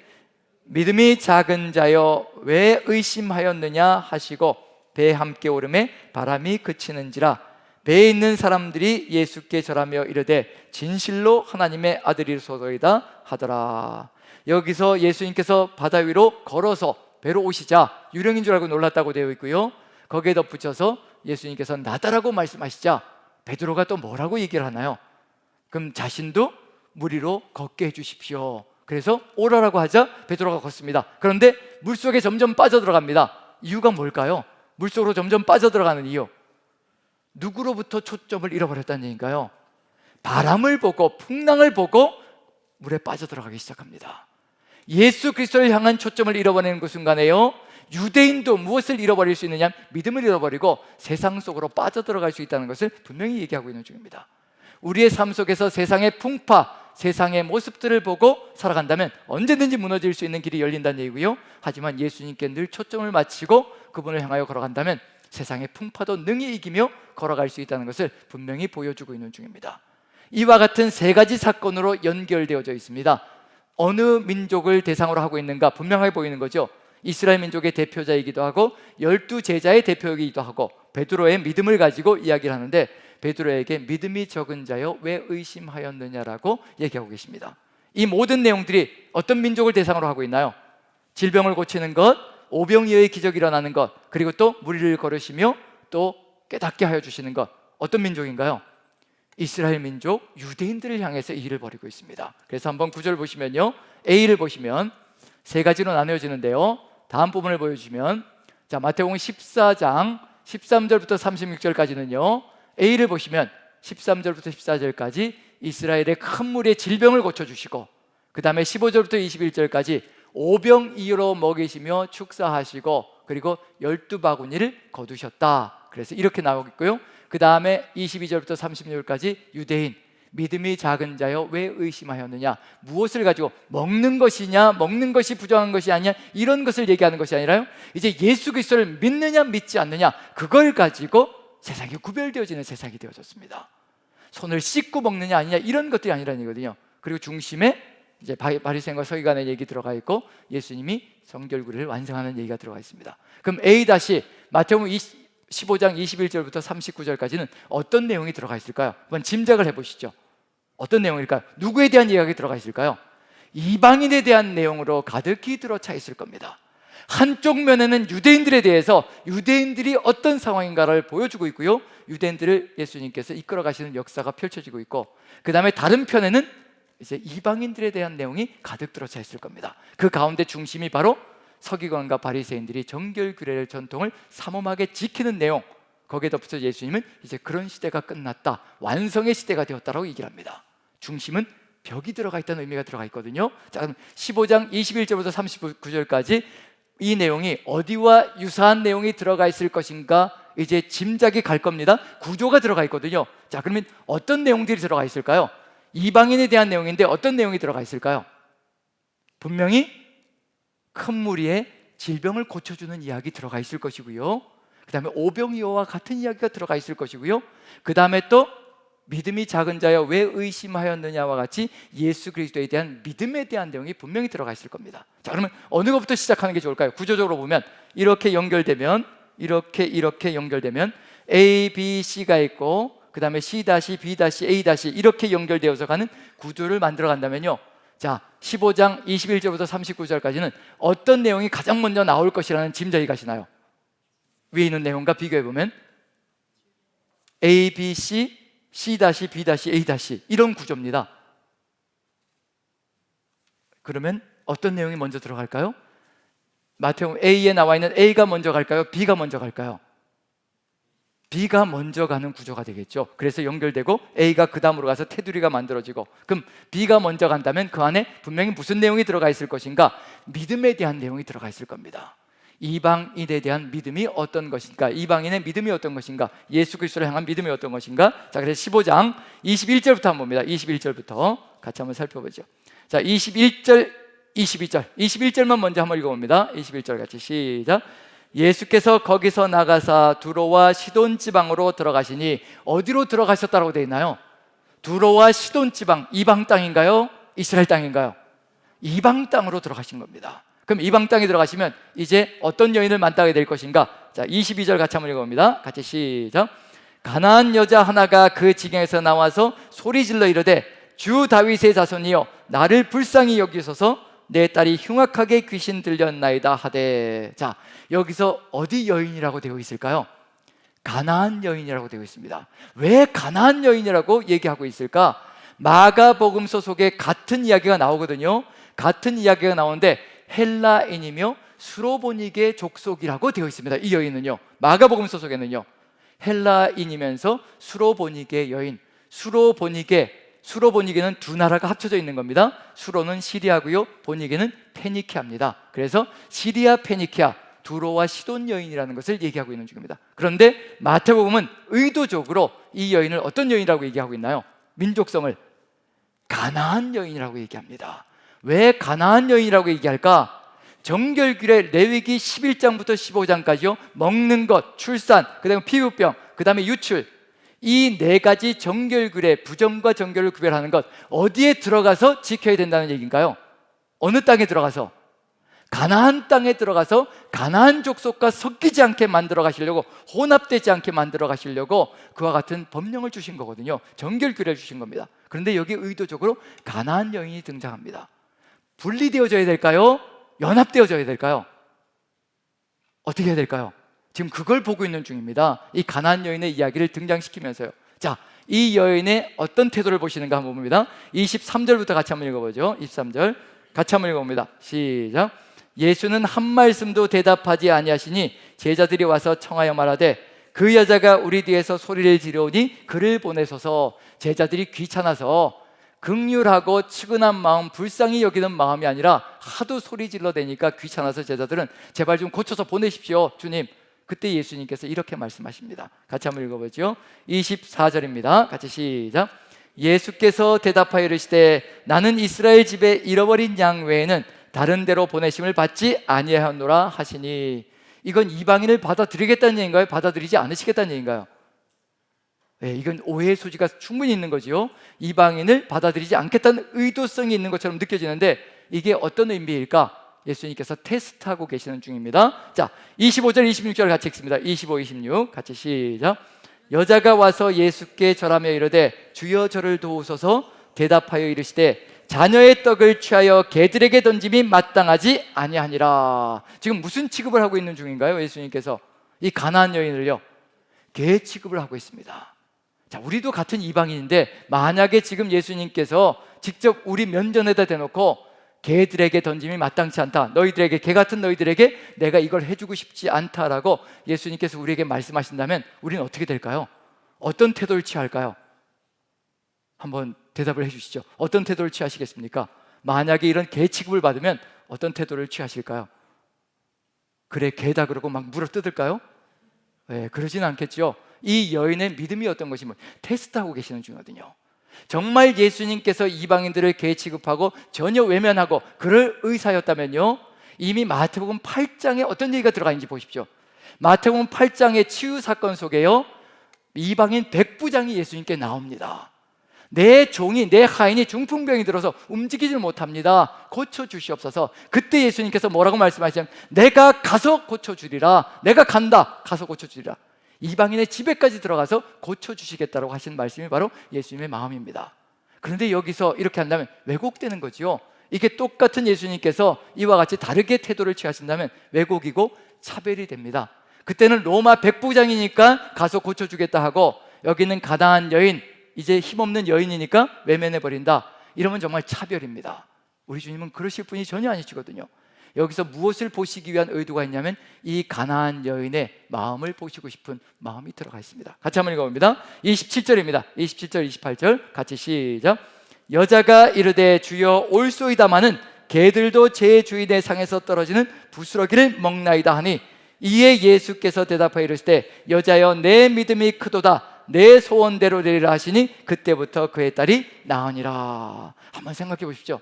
믿음이 작은 자여 왜 의심하였느냐 하시고 배에 함께 오르매 바람이 그치는지라. 배에 있는 사람들이 예수께 절하며 이르되 진실로 하나님의 아들이소서이다 하더라. 여기서 예수님께서 바다 위로 걸어서 배로 오시자 유령인 줄 알고 놀랐다고 되어 있고요, 거기에 덧붙여서 예수님께서 나다라고 말씀하시자 베드로가 또 뭐라고 얘기를 하나요? 그럼 자신도 물 위로 걷게 해주십시오. 그래서 오라라고 하자 베드로가 걷습니다. 그런데 물속에 점점 빠져들어갑니다. 이유가 뭘까요? 물속으로 점점 빠져들어가는 이유, 누구로부터 초점을 잃어버렸다는 얘기인가요? 바람을 보고 풍랑을 보고 물에 빠져들어가기 시작합니다. 예수 그리스도를 향한 초점을 잃어버리는 그 순간에요, 유대인도 무엇을 잃어버릴 수 있느냐? 믿음을 잃어버리고 세상 속으로 빠져들어갈 수 있다는 것을 분명히 얘기하고 있는 중입니다. 우리의 삶 속에서 세상의 풍파, 세상의 모습들을 보고 살아간다면 언제든지 무너질 수 있는 길이 열린다는 얘기고요, 하지만 예수님께 늘 초점을 맞추고 그분을 향하여 걸어간다면 세상의 풍파도 능히 이기며 걸어갈 수 있다는 것을 분명히 보여주고 있는 중입니다. 이와 같은 세 가지 사건으로 연결되어져 있습니다. 어느 민족을 대상으로 하고 있는가 분명하게 보이는 거죠. 이스라엘 민족의 대표자이기도 하고 12제자의 대표이기도 하고 베드로의 믿음을 가지고 이야기를 하는데, 베드로에게 믿음이 적은 자여 왜 의심하였느냐라고 얘기하고 계십니다. 이 모든 내용들이 어떤 민족을 대상으로 하고 있나요? 질병을 고치는 것, 오병이어의 기적이 일어나는 것, 그리고 또 무리를 걸으시며 또 깨닫게 하여 주시는 것. 어떤 민족인가요? 이스라엘 민족, 유대인들을 향해서 이 일을 벌이고 있습니다. 그래서 한번 9절 보시면요, A를 보시면 세 가지로 나누어지는데요, 다음 부분을 보여주시면, 자, 마태복음 14장 13절부터 36절까지는요, A를 보시면 13절부터 14절까지 이스라엘의 큰 물의 질병을 고쳐주시고, 그 다음에 15절부터 21절까지 오병이어로 먹이시며 축사하시고, 그리고 12바구니를 거두셨다. 그래서 이렇게 나오고 있고요, 그 다음에 22절부터 36절까지 유대인, 믿음이 작은 자여 왜 의심하였느냐, 무엇을 가지고, 먹는 것이냐, 먹는 것이 부정한 것이 아니냐, 이런 것을 얘기하는 것이 아니라요, 이제 예수 그리스도를 믿느냐 믿지 않느냐, 그걸 가지고 세상이 구별되어지는 세상이 되어졌습니다. 손을 씻고 먹느냐 아니냐, 이런 것들이 아니라는 얘기거든요. 그리고 중심에 이제 바리새인과 서기관의 얘기 들어가 있고 예수님이 성결구리를 완성하는 얘기가 들어가 있습니다. 그럼 A 다시 마태복음 15장 21절부터 39절까지는 어떤 내용이 들어가 있을까요? 한번 짐작을 해보시죠. 어떤 내용일까요? 누구에 대한 이야기가 들어가 있을까요? 이방인에 대한 내용으로 가득히 들어차 있을 겁니다. 한쪽 면에는 유대인들에 대해서 유대인들이 어떤 상황인가를 보여주고 있고요, 유대인들을 예수님께서 이끌어 가시는 역사가 펼쳐지고 있고, 그 다음에 다른 편에는 이제 이방인들에 대한 내용이 가득 들어차 있을 겁니다. 그 가운데 중심이 바로 서기관과 바리새인들이 정결규례를 전통을 삼엄하게 지키는 내용, 거기에 덧붙여 예수님은 이제 그런 시대가 끝났다, 완성의 시대가 되었다라고 얘기를 합니다. 중심은 벽이 들어가 있다는 의미가 들어가 있거든요. 자, 그럼 15장 21절부터 39절까지 이 내용이 어디와 유사한 내용이 들어가 있을 것인가 이제 짐작이 갈 겁니다. 구조가 들어가 있거든요. 자, 그러면 어떤 내용들이 들어가 있을까요? 이방인에 대한 내용인데 어떤 내용이 들어가 있을까요? 분명히 큰 무리의 질병을 고쳐주는 이야기 들어가 있을 것이고요, 그 다음에 오병이어와 같은 이야기가 들어가 있을 것이고요, 그 다음에 또 믿음이 작은 자여 왜 의심하였느냐와 같이 예수 그리스도에 대한 믿음에 대한 내용이 분명히 들어가 있을 겁니다. 자, 그러면 어느 것부터 시작하는 게 좋을까요? 구조적으로 보면 이렇게 연결되면 이렇게 연결되면 A, B, C가 있고 그 다음에 C-, B-, A- 이렇게 연결되어서 가는 구조를 만들어 간다면요, 자, 15장 21절부터 39절까지는 어떤 내용이 가장 먼저 나올 것이라는 짐작이 가시나요? 위에 있는 내용과 비교해보면 A, B, C, C-, B-, A- 이런 구조입니다. 그러면 어떤 내용이 먼저 들어갈까요? 마태복음 A에 나와 있는 A가 먼저 갈까요? B가 먼저 갈까요? B가 먼저 가는 구조가 되겠죠. 그래서 연결되고 A가 그 다음으로 가서 테두리가 만들어지고, 그럼 B가 먼저 간다면 그 안에 분명히 무슨 내용이 들어가 있을 것인가? 믿음에 대한 내용이 들어가 있을 겁니다. 이방인에 대한 믿음이 어떤 것인가? 이방인의 믿음이 어떤 것인가? 예수 그리스도를 향한 믿음이 어떤 것인가? 자, 그래서 15장 21절부터 한번 봅니다. 21절부터 같이 한번 살펴보죠. 자, 21절, 21절만 먼저 한번 읽어봅니다. 21절 같이 시작. 예수께서 거기서 나가사 두로와 시돈 지방으로 들어가시니, 어디로 들어가셨다고 되어 있나요? 두로와 시돈 지방, 이방 땅인가요? 이스라엘 땅인가요? 이방 땅으로 들어가신 겁니다. 그럼 이방 땅에 들어가시면 이제 어떤 여인을 만나게 될 것인가? 자, 22절 같이 한번 읽어봅니다. 같이 시작. 가나안 여자 하나가 그 지경에서 나와서 소리질러 이르되 주 다윗의 자손이여 나를 불쌍히 여기소서, 내 딸이 흉악하게 귀신 들렸나이다 하되. 자, 여기서 어디 여인이라고 되어 있을까요? 가나안 여인이라고 되어 있습니다. 왜 가나안 여인이라고 얘기하고 있을까? 마가복음서 속에 같은 이야기가 나오거든요. 같은 이야기가 나오는데 헬라인이며 수로보니게 족속이라고 되어 있습니다. 이 여인은요, 마가복음서 속에는요, 헬라인이면서 수로보니게 여인, 수로보니게는 두 나라가 합쳐져 있는 겁니다. 수로는 시리아고요, 보니게는 페니키아입니다. 그래서 시리아, 페니키아, 두로와 시돈 여인이라는 것을 얘기하고 있는 중입니다. 그런데 마태복음은 의도적으로 이 여인을 어떤 여인이라고 얘기하고 있나요? 민족성을 가나안 여인이라고 얘기합니다. 왜 가나안 여인이라고 얘기할까? 정결규례 레위기 11장부터 15장까지요, 먹는 것, 출산, 그 다음에 피부병, 그 다음에 유출, 이 네 가지 정결규례, 부정과 정결을 구별하는 것, 어디에 들어가서 지켜야 된다는 얘기인가요? 어느 땅에 들어가서? 가나안 땅에 들어가서 가나안 족속과 섞이지 않게 만들어 가시려고, 혼합되지 않게 만들어 가시려고 그와 같은 법령을 주신 거거든요. 정결규례를 주신 겁니다. 그런데 여기 의도적으로 가나안 여인이 등장합니다. 분리되어져야 될까요? 연합되어져야 될까요? 어떻게 해야 될까요? 지금 그걸 보고 있는 중입니다. 이 가나안 여인의 이야기를 등장시키면서요. 자, 이 여인의 어떤 태도를 보시는가 한번 봅니다. 23절부터 같이 한번 읽어보죠. 23절 같이 한번 읽어봅니다. 시작. 예수는 한 말씀도 대답하지 아니하시니 제자들이 와서 청하여 말하되 그 여자가 우리 뒤에서 소리를 지르오니 그를 보내소서. 제자들이 귀찮아서 긍휼하고 측은한 마음, 불쌍히 여기는 마음이 아니라 하도 소리 질러대니까 귀찮아서 제자들은 제발 좀 고쳐서 보내십시오, 주님. 그때 예수님께서 이렇게 말씀하십니다. 같이 한번 읽어보죠. 24절입니다. 같이 시작. 예수께서 대답하여 이르시되 나는 이스라엘 집에 잃어버린 양 외에는 다른 데로 보내심을 받지 아니하노라 하시니. 이건 이방인을 받아들이겠다는 얘기인가요? 받아들이지 않으시겠다는 얘기인가요? 네, 이건 오해의 소지가 충분히 있는 거죠. 이방인을 받아들이지 않겠다는 의도성이 있는 것처럼 느껴지는데 이게 어떤 의미일까? 예수님께서 테스트하고 계시는 중입니다. 자, 25절 26절 같이 읽습니다. 25, 26 같이 시작. 여자가 와서 예수께 절하며 이르되 주여 저를 도우소서. 대답하여 이르시되 자녀의 떡을 취하여 개들에게 던짐이 마땅하지 아니하니라. 지금 무슨 취급을 하고 있는 중인가요? 예수님께서 이 가나안 여인을요, 개 취급을 하고 있습니다. 자, 우리도 같은 이방인인데 만약에 지금 예수님께서 직접 우리 면전에다 대놓고 개들에게 던짐이 마땅치 않다, 너희들에게, 개 같은 너희들에게 내가 이걸 해주고 싶지 않다라고 예수님께서 우리에게 말씀하신다면 우리는 어떻게 될까요? 어떤 태도를 취할까요? 한번 대답을 해주시죠. 어떤 태도를 취하시겠습니까? 만약에 이런 개 취급을 받으면 어떤 태도를 취하실까요? 그래, 개다 그러고 막 물어뜯을까요? 네, 그러진 않겠죠. 이 여인의 믿음이 어떤 것이면 테스트하고 계시는 중이거든요. 정말 예수님께서 이방인들을 개 취급하고 전혀 외면하고 그럴 의사였다면요, 이미 마태복음 8장에 어떤 얘기가 들어가 있는지 보십시오. 마태복음 8장의 치유 사건 속에요, 이방인 백부장이 예수님께 나옵니다. 내 종이, 내 하인이 중풍병이 들어서 움직이질 못합니다. 고쳐주시옵소서. 그때 예수님께서 뭐라고 말씀하시냐면, 내가 가서 고쳐주리라. 내가 간다. 가서 고쳐주리라. 이방인의 집에까지 들어가서 고쳐주시겠다고 하신 말씀이 바로 예수님의 마음입니다. 그런데 여기서 이렇게 한다면 왜곡되는 거지요. 이게 똑같은 예수님께서 이와 같이 다르게 태도를 취하신다면 왜곡이고 차별이 됩니다. 그때는 로마 백부장이니까 가서 고쳐주겠다 하고, 여기는 가나안 여인, 이제 힘없는 여인이니까 외면해버린다. 이러면 정말 차별입니다. 우리 주님은 그러실 분이 전혀 아니시거든요. 여기서 무엇을 보시기 위한 의도가 있냐면 이 가나안 여인의 마음을 보시고 싶은 마음이 들어가 있습니다. 같이 한번 읽어봅니다. 27절입니다 27절 28절 같이 시작. 여자가 이르되 주여 올소이다마는 개들도 제 주인의 상에서 떨어지는 부스러기를 먹나이다 하니, 이에 예수께서 대답하여 이르시되 여자여 내 믿음이 크도다, 내 소원대로 되리라 하시니 그때부터 그의 딸이 나으니라. 한번 생각해 보십시오.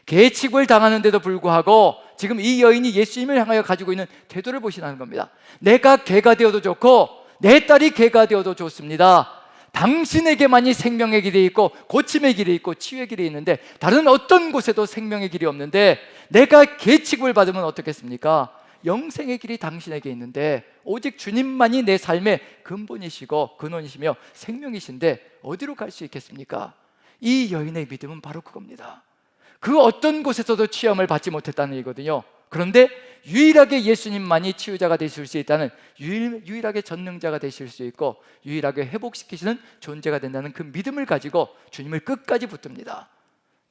개취급을 당하는데도 불구하고 지금 이 여인이 예수님을 향하여 가지고 있는 태도를 보시라는 겁니다. 내가 개가 되어도 좋고 내 딸이 개가 되어도 좋습니다. 당신에게만이 생명의 길이 있고 고침의 길이 있고 치유의 길이 있는데 다른 어떤 곳에도 생명의 길이 없는데 내가 개 취급을 받으면 어떻겠습니까? 영생의 길이 당신에게 있는데 오직 주님만이 내 삶의 근본이시고 근원이시며 생명이신데 어디로 갈 수 있겠습니까? 이 여인의 믿음은 바로 그겁니다. 그 어떤 곳에서도 취함을 받지 못했다는 얘기거든요. 그런데 유일하게 예수님만이 치유자가 되실 수 있다는, 유일하게 전능자가 되실 수 있고 유일하게 회복시키시는 존재가 된다는 그 믿음을 가지고 주님을 끝까지 붙듭니다.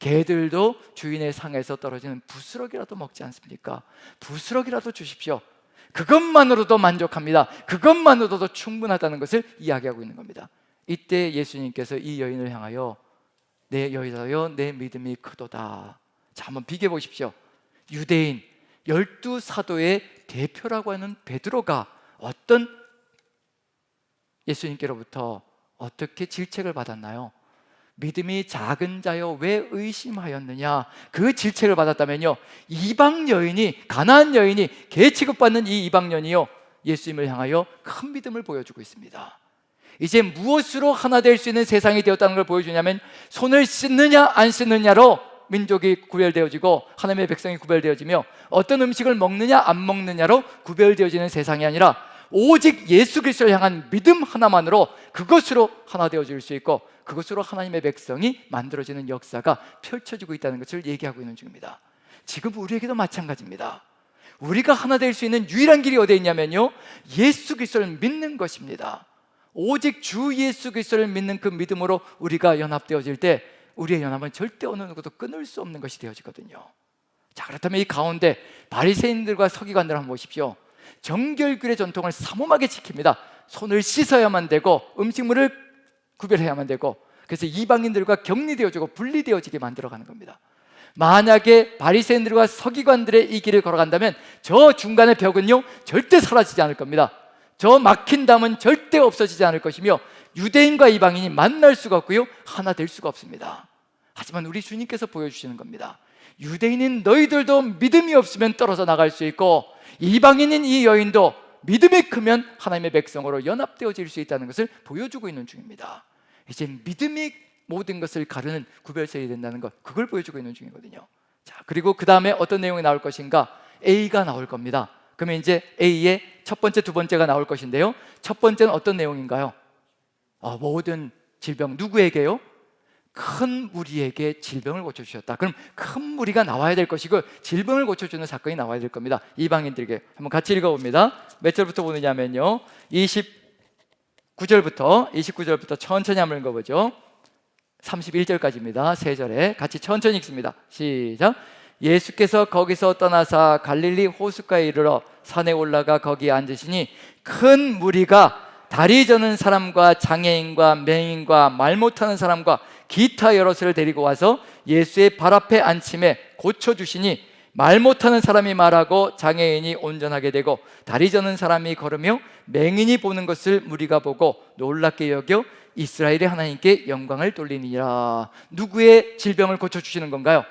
개들도 주인의 상에서 떨어지는 부스러기라도 먹지 않습니까? 부스러기라도 주십시오. 그것만으로도 만족합니다. 그것만으로도 충분하다는 것을 이야기하고 있는 겁니다. 이때 예수님께서 이 여인을 향하여 내 여자여 내 믿음이 크도다. 자, 한번 비교해 보십시오. 유대인 12사도의 대표라고 하는 베드로가 어떤 예수님께로부터 어떻게 질책을 받았나요? 믿음이 작은 자여 왜 의심하였느냐, 그 질책을 받았다면요, 이방 여인이, 가나안 여인이, 개 취급받는 이 이방 여인이요 예수님을 향하여 큰 믿음을 보여주고 있습니다. 이제 무엇으로 하나 될 수 있는 세상이 되었다는 걸 보여주냐면, 손을 씻느냐 안 씻느냐로 민족이 구별되어지고 하나님의 백성이 구별되어지며 어떤 음식을 먹느냐 안 먹느냐로 구별되어지는 세상이 아니라 오직 예수 그리스도를 향한 믿음 하나만으로 그것으로 하나 되어질 수 있고 그것으로 하나님의 백성이 만들어지는 역사가 펼쳐지고 있다는 것을 얘기하고 있는 중입니다. 지금 우리에게도 마찬가지입니다. 우리가 하나 될 수 있는 유일한 길이 어디에 있냐면요, 예수 그리스도를 믿는 것입니다. 오직 주 예수 그리스도를 믿는 그 믿음으로 우리가 연합되어질 때 우리의 연합은 절대 어느 누구도 끊을 수 없는 것이 되어지거든요. 자, 그렇다면 이 가운데 바리새인들과 서기관들 한번 보십시오. 정결규의 전통을 삼엄하게 지킵니다. 손을 씻어야만 되고 음식물을 구별해야만 되고, 그래서 이방인들과 격리되어지고 분리되어지게 만들어가는 겁니다. 만약에 바리새인들과 서기관들의 이 길을 걸어간다면 저 중간의 벽은요 절대 사라지지 않을 겁니다. 저 막힌 담은 절대 없어지지 않을 것이며 유대인과 이방인이 만날 수가 없고요 하나 될 수가 없습니다. 하지만 우리 주님께서 보여주시는 겁니다. 유대인인 너희들도 믿음이 없으면 떨어져 나갈 수 있고 이방인인 이 여인도 믿음이 크면 하나님의 백성으로 연합되어질 수 있다는 것을 보여주고 있는 중입니다. 이제 믿음이 모든 것을 가르는 구별선이 된다는 것, 그걸 보여주고 있는 중이거든요. 자, 그리고 그 다음에 어떤 내용이 나올 것인가? A가 나올 겁니다. 그러면 이제 A의 첫 번째, 두 번째가 나올 것인데요, 첫 번째는 어떤 내용인가요? 모든 질병 누구에게요? 큰 무리에게 질병을 고쳐주셨다. 그럼 큰 무리가 나와야 될 것이고 질병을 고쳐주는 사건이 나와야 될 겁니다. 이방인들에게. 한번 같이 읽어봅니다. 몇 절부터 보느냐면요, 29절부터 천천히 한번 읽어보죠. 31절까지입니다. 세 절에 같이 천천히 읽습니다. 시작. 예수께서 거기서 떠나사 갈릴리 호숫가에 이르러 산에 올라가 거기에 앉으시니 큰 무리가 다리 저는 사람과 장애인과 맹인과 말 못하는 사람과 기타 여럿을 데리고 와서 예수의 발 앞에 앉힘에 고쳐주시니 말 못하는 사람이 말하고 장애인이 온전하게 되고 다리 저는 사람이 걸으며 맹인이 보는 것을 무리가 보고 놀랍게 여겨 이스라엘의 하나님께 영광을 돌리니라. 누구의 질병을 고쳐주시는 건가요?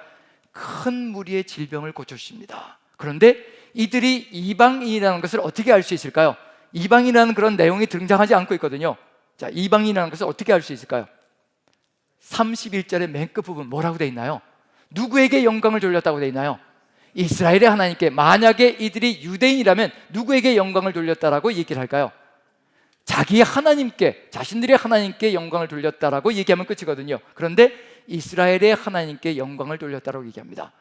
큰 무리의 질병을 고쳐주십니다. 그런데 이들이 이방인이라는 것을 어떻게 알 수 있을까요? 이방인이라는 그런 내용이 등장하지 않고 있거든요. 자, 이방인이라는 것을 어떻게 알 수 있을까요? 31절의 맨 끝부분 뭐라고 되어 있나요? 누구에게 영광을 돌렸다고 되어 있나요? 이스라엘의 하나님께. 만약에 이들이 유대인이라면 누구에게 영광을 돌렸다라고 얘기를 할까요? 자기 하나님께, 자신들의 하나님께 영광을 돌렸다라고 얘기하면 끝이거든요. 그런데 이스라엘의 하나님께 영광을 돌렸다라고 얘기합니다.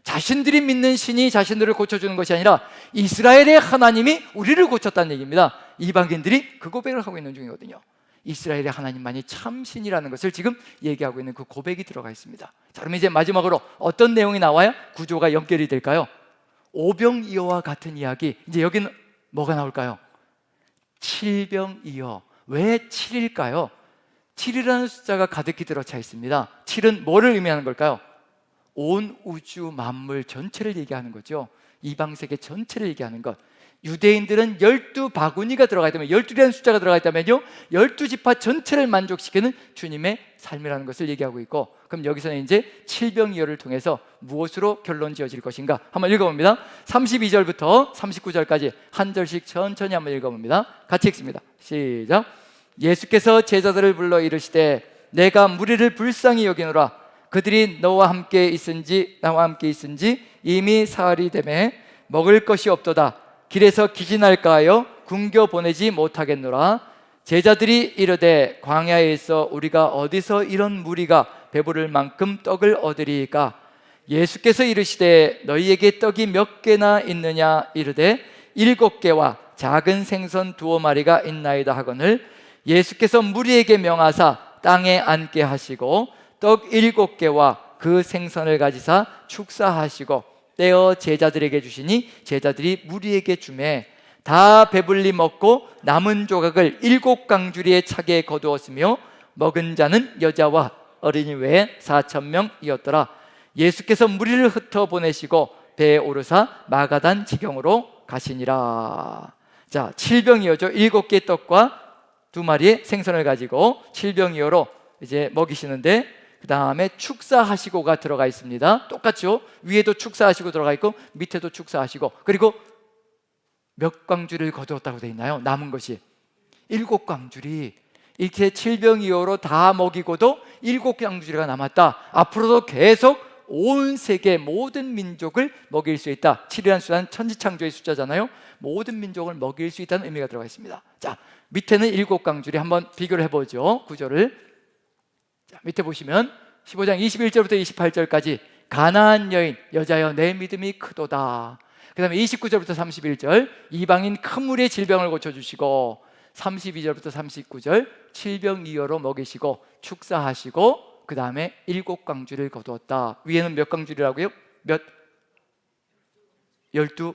자신들이 믿는 신이 자신들을 고쳐주는 것이 아니라 이스라엘의 하나님이 우리를 고쳤다는 얘기입니다. 이방인들이 그 고백을 하고 있는 중이거든요. 이스라엘의 하나님만이 참 신이라는 것을 지금 얘기하고 있는 그 고백이 들어가 있습니다. 자, 그럼 이제 마지막으로 어떤 내용이 나와야 구조가 연결이 될까요? 오병이어와 같은 이야기. 이제 여기는 뭐가 나올까요? 칠병이어. 왜 7일까요? 7이라는 숫자가 가득히 들어차 있습니다. 7은 뭐를 의미하는 걸까요? 온 우주 만물 전체를 얘기하는 거죠. 이방세계 전체를 얘기하는 것. 유대인들은 12바구니가 들어가 있다면, 12라는 숫자가 들어가 있다면요, 12지파 전체를 만족시키는 주님의 삶이라는 것을 얘기하고 있고, 그럼 여기서는 이제 칠병이어를 통해서 무엇으로 결론 지어질 것인가 한번 읽어봅니다. 32절부터 39절까지 한 절씩 천천히 한번 읽어봅니다. 같이 읽습니다. 시작. 예수께서 제자들을 불러 이르시되 내가 무리를 불쌍히 여기노라. 그들이 나와 함께 있은지 이미 사흘이 되매 먹을 것이 없도다. 길에서 기진할까 하여 굶겨 보내지 못하겠노라. 제자들이 이르되 광야에 있어 우리가 어디서 이런 무리가 배부를 만큼 떡을 얻으리이까? 예수께서 이르시되 너희에게 떡이 몇 개나 있느냐? 이르되 7개와 작은 생선 2마리가 있나이다 하거늘, 예수께서 무리에게 명하사 땅에 앉게 하시고 떡 7개와 그 생선을 가지사 축사하시고 떼어 제자들에게 주시니 제자들이 무리에게 주매 다 배불리 먹고 남은 조각을 7강주리에 차게 거두었으며 먹은 자는 여자와 어린이 외에 4,000명이었더라. 예수께서 무리를 흩어 보내시고 배에 오르사 마가단 지경으로 가시니라. 자, 칠병이어죠. 7개 떡과 2마리의 생선을 가지고 칠병이어로 이제 먹이시는데, 그 다음에 축사하시고가 들어가 있습니다. 똑같죠? 위에도 축사하시고 들어가 있고 밑에도 축사하시고, 그리고 몇 광주를 거두었다고 되어 있나요? 남은 것이 7광주리. 이렇게 칠병이어로 다 먹이고도 7광주리가 남았다. 앞으로도 계속 온 세계 모든 민족을 먹일 수 있다. 7이라는 숫자는 천지창조의 숫자잖아요. 모든 민족을 먹일 수 있다는 의미가 들어가 있습니다. 자, 밑에는 7광주리 한번 비교를 해보죠. 구조를. 자, 밑에 보시면 15장 21절부터 28절까지 가나안 여인, 여자여 내 믿음이 크도다. 그 다음에 29절부터 31절 이방인 큰 무리의 질병을 고쳐주시고, 32절부터 39절 칠병이어로 먹이시고 축사하시고, 그 다음에 7광주리를 거두었다. 위에는 몇 광주리라고요? 12?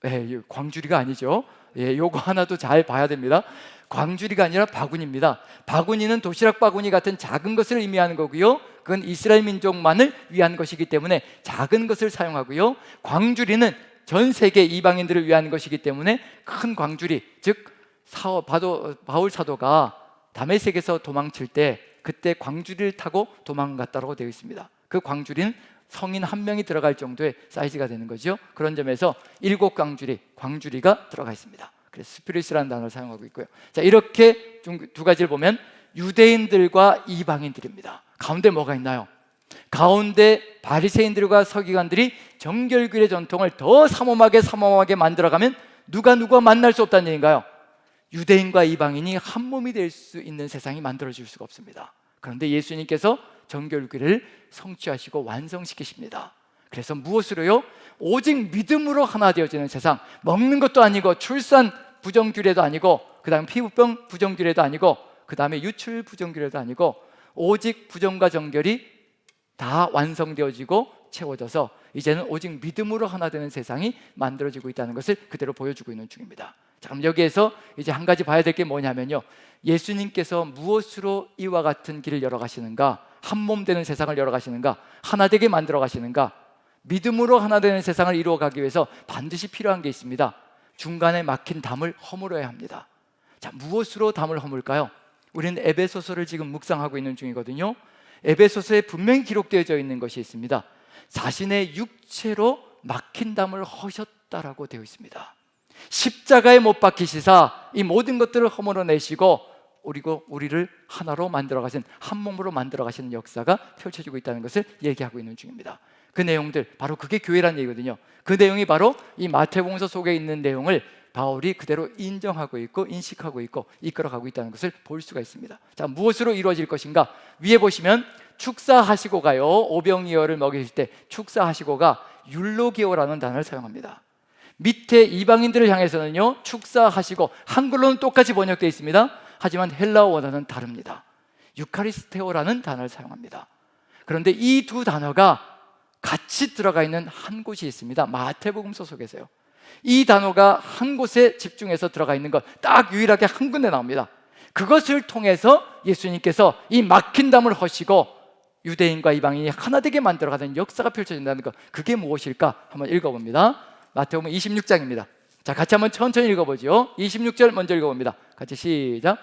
예, 광주리가 아니죠. 예, 요거 하나도 잘 봐야 됩니다. 광주리가 아니라 바구니입니다. 바구니는 도시락 바구니 같은 작은 것을 의미하는 거고요, 그건 이스라엘 민족만을 위한 것이기 때문에 작은 것을 사용하고요, 광주리는 전 세계 이방인들을 위한 것이기 때문에 큰 광주리, 즉 바울 사도가 다메섹에서 도망칠 때 그때 광주리를 타고 도망갔다고 되어 있습니다. 그 광주리는 성인 한 명이 들어갈 정도의 사이즈가 되는 거죠. 그런 점에서 7광주리, 광주리가 들어가 있습니다. 그래서 스피리스라는 단어를 사용하고 있고요. 자, 이렇게 두 가지를 보면 유대인들과 이방인들입니다. 가운데 뭐가 있나요? 가운데 바리새인들과 서기관들이 정결규의 전통을 더 삼엄하게 만들어가면 누가 만날 수 없다는 얘기인가요? 유대인과 이방인이 한 몸이 될 수 있는 세상이 만들어질 수가 없습니다. 그런데 예수님께서 정결교회를 성취하시고 완성시키십니다. 그래서 무엇으로요? 오직 믿음으로 하나 되어지는 세상. 먹는 것도 아니고 출산 부정규례도 아니고, 그 다음 피부병 부정규례도 아니고, 그 다음에 유출 부정규례도 아니고, 오직 부정과 정결이 다 완성되어지고 채워져서 이제는 오직 믿음으로 하나 되는 세상이 만들어지고 있다는 것을 그대로 보여주고 있는 중입니다. 자, 그럼 여기에서 이제 한 가지 봐야 될 게 뭐냐면요, 예수님께서 무엇으로 이와 같은 길을 열어가시는가? 한 몸 되는 세상을 열어가시는가? 하나 되게 만들어 가시는가? 믿음으로 하나 되는 세상을 이루어가기 위해서 반드시 필요한 게 있습니다. 중간에 막힌 담을 허물어야 합니다. 자, 무엇으로 담을 허물까요? 우리는 에베소서를 지금 묵상하고 있는 중이거든요. 에베소서에 분명히 기록되어져 있는 것이 있습니다. 자신의 육체로 막힌 담을 허셨다라고 되어 있습니다. 십자가에 못 박히시사 이 모든 것들을 허물어내시고 우리를 하나로 만들어 가신, 한 몸으로 만들어 가시는 역사가 펼쳐지고 있다는 것을 얘기하고 있는 중입니다. 그 내용들, 바로 그게 교회라는 얘기거든요. 그 내용이 바로 이 마태복음서 속에 있는 내용을 바울이 그대로 인정하고 있고 인식하고 있고 이끌어가고 있다는 것을 볼 수가 있습니다. 자, 무엇으로 이루어질 것인가? 위에 보시면 축사하시고가요, 오병이어를 먹이실 때 축사하시고가 율로게오라는 단어를 사용합니다. 밑에 이방인들을 향해서는요, 축사하시고, 한글로는 똑같이 번역되어 있습니다. 하지만 헬라어 원어는 다릅니다. 유카리스테오라는 단어를 사용합니다. 그런데 이 두 단어가 같이 들어가 있는 한 곳이 있습니다. 마태복음서 속에서요. 이 단어가 한 곳에 집중해서 들어가 있는 것, 딱 유일하게 한 군데 나옵니다. 그것을 통해서 예수님께서 이 막힌 담을 허시고 유대인과 이방인이 하나 되게 만들어가는 역사가 펼쳐진다는 것, 그게 무엇일까? 한번 읽어봅니다. 마태복음 26장입니다. 자, 같이 한번 천천히 읽어보죠. 26절 먼저 읽어봅니다. 같이 시작.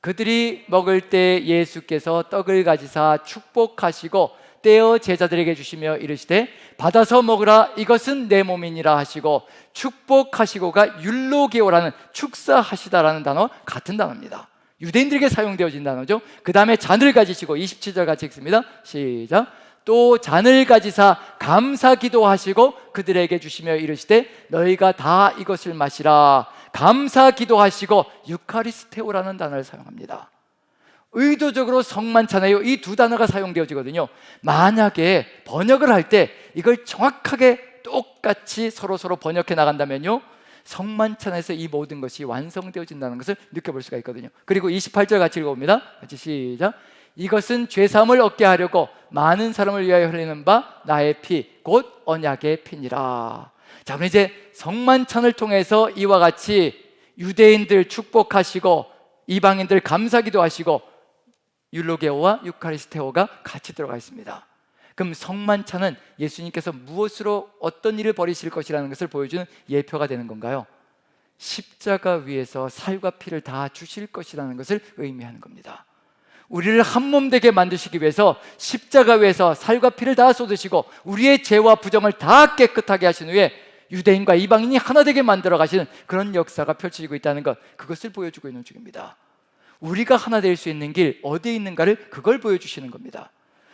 그들이 먹을 때 예수께서 떡을 가지사 축복하시고 떼어 제자들에게 주시며 이르시되 받아서 먹으라, 이것은 내 몸이니라 하시고, 축복하시고가 율로게오라는 축사하시다라는 단어, 같은 단어입니다. 유대인들에게 사용되어진 단어죠. 그 다음에 잔을 가지시고, 27절 같이 읽습니다. 시작. 또 잔을 가지사 감사 기도하시고 그들에게 주시며 이르시되 너희가 다 이것을 마시라. 감사 기도하시고 유카리스테오라는 단어를 사용합니다. 의도적으로 성만찬에요, 이 두 단어가 사용되어지거든요. 만약에 번역을 할 때 이걸 정확하게 똑같이 서로 번역해 나간다면요, 성만찬에서 이 모든 것이 완성되어진다는 것을 느껴볼 수가 있거든요. 그리고 28절 같이 읽어봅니다. 같이 시작. 이것은 죄사함을 얻게 하려고 많은 사람을 위하여 흘리는 바 나의 피, 곧 언약의 피니라. 자, 그럼 이제 성만찬을 통해서 이와 같이 유대인들 축복하시고 이방인들 감사기도 하시고 율로게오와 유카리스테오가 같이 들어가 있습니다. 그럼 성만찬은 예수님께서 무엇으로 어떤 일을 벌이실 것이라는 것을 보여주는 예표가 되는 건가요? 십자가 위에서 살과 피를 다 주실 것이라는 것을 의미하는 겁니다. 우리를 한 몸 되게 만드시기 위해서 십자가 위에서 살과 피를 다 쏟으시고 우리의 죄와 부정을 다 깨끗하게 하신 후에 유대인과 이방인이 하나 되게 만들어 가시는 그런 역사가 펼쳐지고 있다는 것, 그것을 보여주고 있는 중입니다. 우리가 하나 될 수 있는 길 어디에 있는가를, 그걸 보여주시는 겁니다.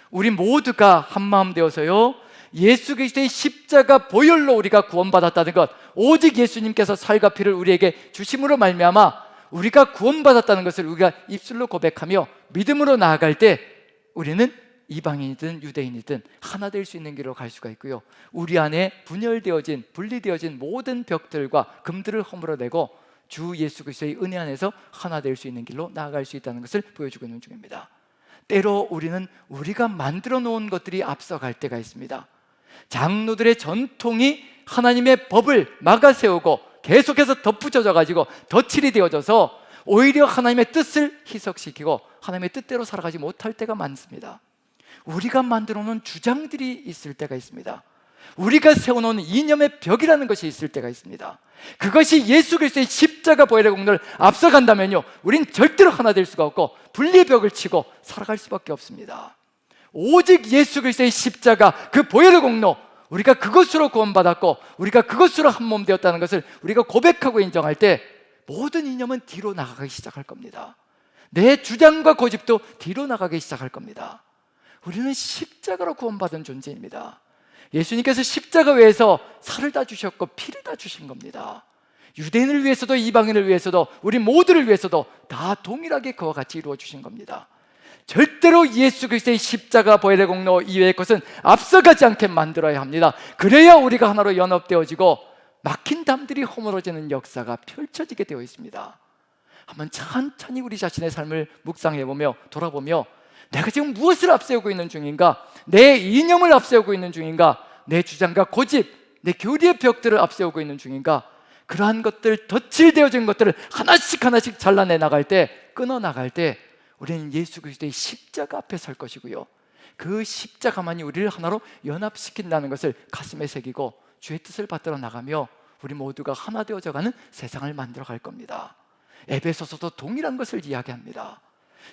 우리 모두가 한마음 되어서요, 예수 그리스도의 십자가 보혈로 우리가 구원받았다는 것, 오직 예수님께서 살과 피를 우리에게 주심으로 말미암아 우리가 구원받았다는 것을 우리가 입술로 고백하며 믿음으로 나아갈 때 우리는 이방인이든 유대인이든 하나 될 수 있는 길로 갈 수가 있고요, 우리 안에 분열되어진, 분리되어진 모든 벽들과 금들을 허물어내고 주 예수 그리스도의 은혜 안에서 하나 될 수 있는 길로 나아갈 수 있다는 것을 보여주고 있는 중입니다. 때로 우리는 우리가 만들어 놓은 것들이 앞서갈 때가 있습니다. 장로들의 전통이 하나님의 법을 막아세우고 계속해서 덧붙여져 가지고 덧칠이 되어져서 오히려 하나님의 뜻을 희석시키고 하나님의 뜻대로 살아가지 못할 때가 많습니다. 우리가 만들어 놓은 주장들이 있을 때가 있습니다. 우리가 세워놓은 이념의 벽이라는 것이 있을 때가 있습니다. 그것이 예수 그리스도의 십자가 보혈의 공로를 앞서간다면요, 우린 절대로 하나 될 수가 없고 분리의 벽을 치고 살아갈 수밖에 없습니다. 오직 예수 그리스도의 십자가, 그 보혈의 공로, 우리가 그것으로 구원받았고 우리가 그것으로 한 몸 되었다는 것을 우리가 고백하고 인정할 때 모든 이념은 뒤로 나가기 시작할 겁니다. 내 주장과 고집도 뒤로 나가기 시작할 겁니다. 우리는 십자가로 구원받은 존재입니다. 예수님께서 십자가 위에서 살을 다 주셨고 피를 다 주신 겁니다. 유대인을 위해서도 이방인을 위해서도 우리 모두를 위해서도 다 동일하게 그와 같이 이루어 주신 겁니다. 절대로 예수 그리스도의 십자가 보혈의 공로 이외의 것은 앞서가지 않게 만들어야 합니다. 그래야 우리가 하나로 연합되어지고 막힌 담들이 허물어지는 역사가 펼쳐지게 되어 있습니다. 한번 천천히 우리 자신의 삶을 묵상해보며 돌아보며 내가 지금 무엇을 앞세우고 있는 중인가? 내 이념을 앞세우고 있는 중인가? 내 주장과 고집, 내 교리의 벽들을 앞세우고 있는 중인가? 그러한 것들, 덧칠되어진 것들을 하나씩 하나씩 잘라내 나갈 때, 끊어 나갈 때 우리는 예수 그리스도의 십자가 앞에 설 것이고요, 그 십자가만이 우리를 하나로 연합시킨다는 것을 가슴에 새기고 주의 뜻을 받들어 나가며 우리 모두가 하나 되어져가는 세상을 만들어 갈 겁니다. 에베소서도 동일한 것을 이야기합니다.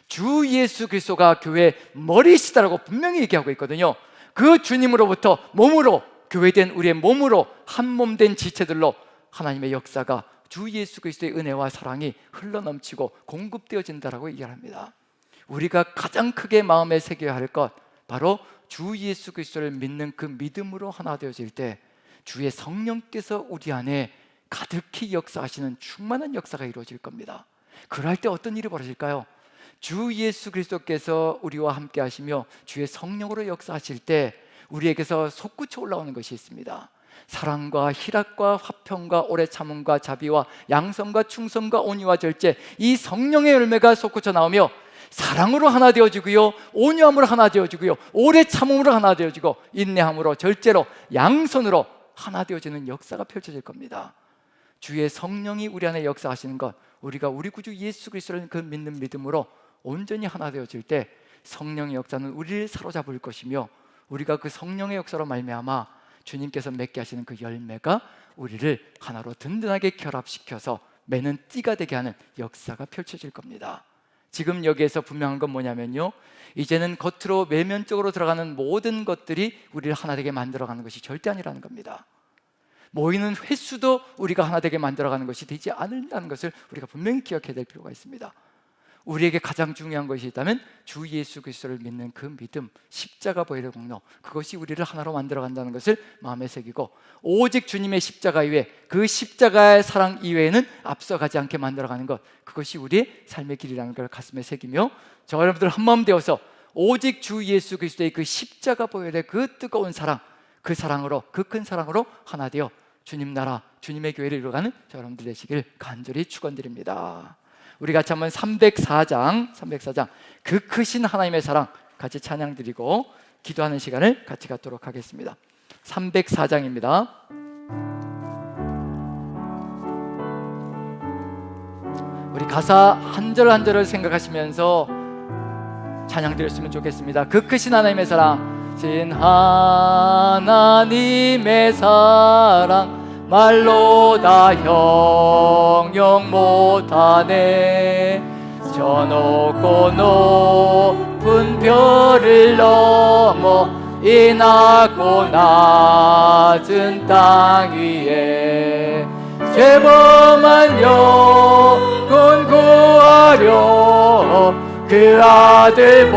주 예수 그리스도가 교회의 머리시다라고 분명히 얘기하고 있거든요. 그 주님으로부터 몸으로, 교회된 우리의 몸으로 한 몸 된 지체들로 하나님의 역사가 주 예수 그리스도의 은혜와 사랑이 흘러넘치고 공급되어진다라고 얘기합니다. 우리가 가장 크게 마음에 새겨야 할 것, 바로 주 예수 그리스도를 믿는 그 믿음으로 하나 되어질 때 주의 성령께서 우리 안에 가득히 역사하시는 충만한 역사가 이루어질 겁니다. 그럴 때 어떤 일이 벌어질까요? 주 예수 그리스도께서 우리와 함께 하시며 주의 성령으로 역사하실 때 우리에게서 솟구쳐 올라오는 것이 있습니다. 사랑과 희락과 화평과 오래 참음과 자비와 양성과 충성과 온유와 절제, 이 성령의 열매가 솟구쳐 나오며 사랑으로 하나 되어지고요, 온유함으로 하나 되어지고요, 오래 참음으로 하나 되어지고 인내함으로, 절제로, 양선으로 하나 되어지는 역사가 펼쳐질 겁니다. 주의 성령이 우리 안에 역사하시는 것, 우리가 우리 구주 예수 그리스도를 그 믿는 믿음으로 온전히 하나 되어질 때 성령의 역사는 우리를 사로잡을 것이며 우리가 그 성령의 역사로 말미암아 주님께서 맺게 하시는 그 열매가 우리를 하나로 든든하게 결합시켜서 매는 띠가 되게 하는 역사가 펼쳐질 겁니다. 지금 여기에서 분명한 건 뭐냐면요, 이제는 겉으로 외면적으로 들어가는 모든 것들이 우리를 하나 되게 만들어가는 것이 절대 아니라는 겁니다. 모이는 횟수도 우리가 하나 되게 만들어가는 것이 되지 않는다는 것을 우리가 분명히 기억해야 될 필요가 있습니다. 우리에게 가장 중요한 것이 있다면 주 예수 그리스도를 믿는 그 믿음, 십자가 보혈의 공로, 그것이 우리를 하나로 만들어간다는 것을 마음에 새기고 오직 주님의 십자가 이외에, 그 십자가의 사랑 이외에는 앞서가지 않게 만들어가는 것, 그것이 우리의 삶의 길이라는 걸 가슴에 새기며 저 여러분들 한마음 되어서 오직 주 예수 그리스도의 그 십자가 보혈의 그 뜨거운 사랑, 그 사랑으로, 그 큰 사랑으로 하나 되어 주님 나라, 주님의 교회를 이루어가는 저 여러분들 되시길 간절히 축원드립니다. 우리 같이 한번 304장 그 크신 하나님의 사랑 같이 찬양 드리고 기도하는 시간을 같이 갖도록 하겠습니다. 304장입니다. 우리 가사 한 절 한 절을 생각하시면서 찬양 드렸으면 좋겠습니다. 그 크신 하나님의 사랑, 신 하나님의 사랑 말로 다 형용 못하네. 저 높고 높은 별을 넘어 이 낮고 낮은 땅 위에 죄범한 영혼 구하려 그 아들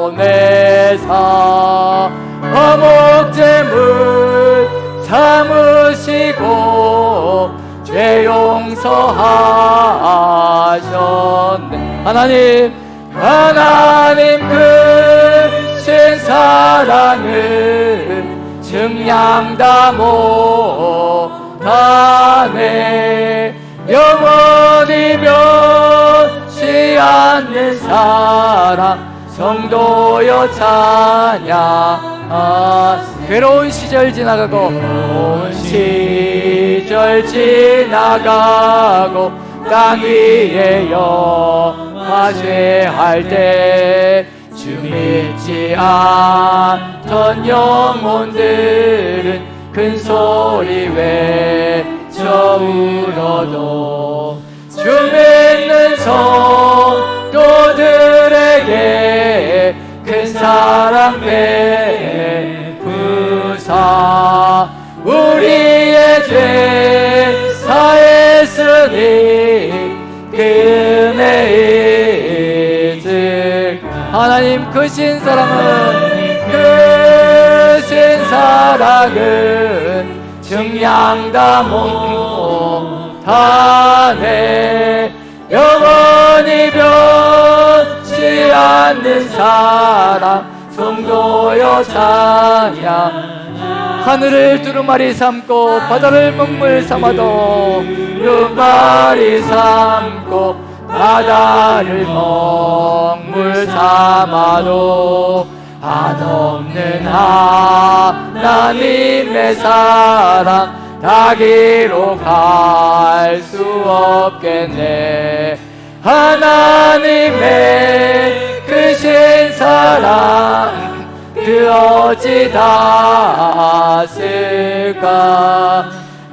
보내사 화목제물 참으시고 죄 용서하셨네. 하나님 크신 사랑을 증량 다 못하네. 영원히 변치 않는 사랑 성도여 찬양. 괴로운 시절 지나가고 시절 지나가고 땅 위에 영화죄할 때 주 믿지 않던 영혼들은 큰 소리 외쳐 울어도 주 믿는 성도들에게 큰 사랑 베푸사 우리의 죄 사했으니 그 은혜의 즉 하나님 크신 사랑은 증량 다 못하네. 영원히 변치 않는 사랑 성도여 찬양. 하늘을 두루마리 삼고 바다를 먹물 삼아도 두루마리 삼고 바다를 먹물 삼아도 한없는 하나님의 사랑 다기로 갈 수 없겠네. 하나님의 크신 사랑 그 어찌 닿았을까.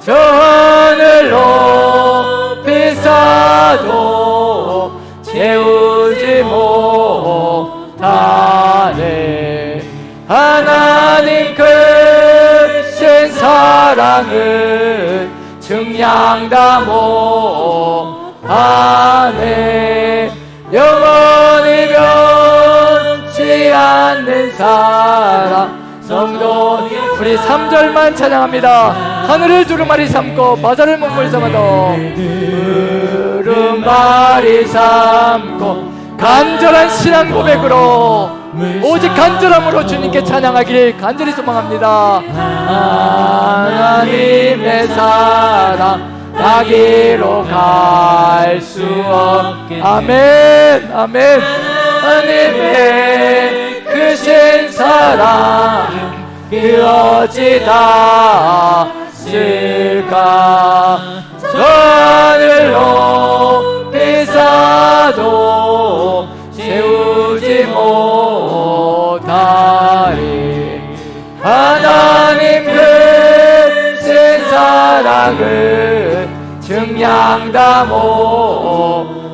저 하늘 높이 쌓아도 채우지 못하네. 하나님 크신 사랑을 증량 다 못하네. 영원히 변치 않는 사랑 성도. 우리 3절만 찬양합니다. 하늘을 두루마리 삼고 바다를 먹물 삼아도 두루마리 삼고 간절한 신앙 고백으로 오직 간절함으로 주님께 찬양하기를 간절히 소망합니다. 하나님의 사랑 다기로 갈 수 없게. 아멘 아멘. 하나님의 크신 사랑 그 어찌 닿았을까. 저 하늘 높이 쌓아도 채우지 못하리. 하나님 크신 사랑을 증량 다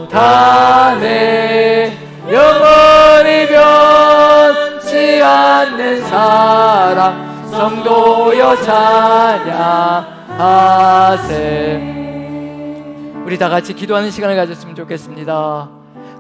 못하네. 영원히 변치 않는 사랑 성도여 찬양하세. 우리 다 같이 기도하는 시간을 가졌으면 좋겠습니다.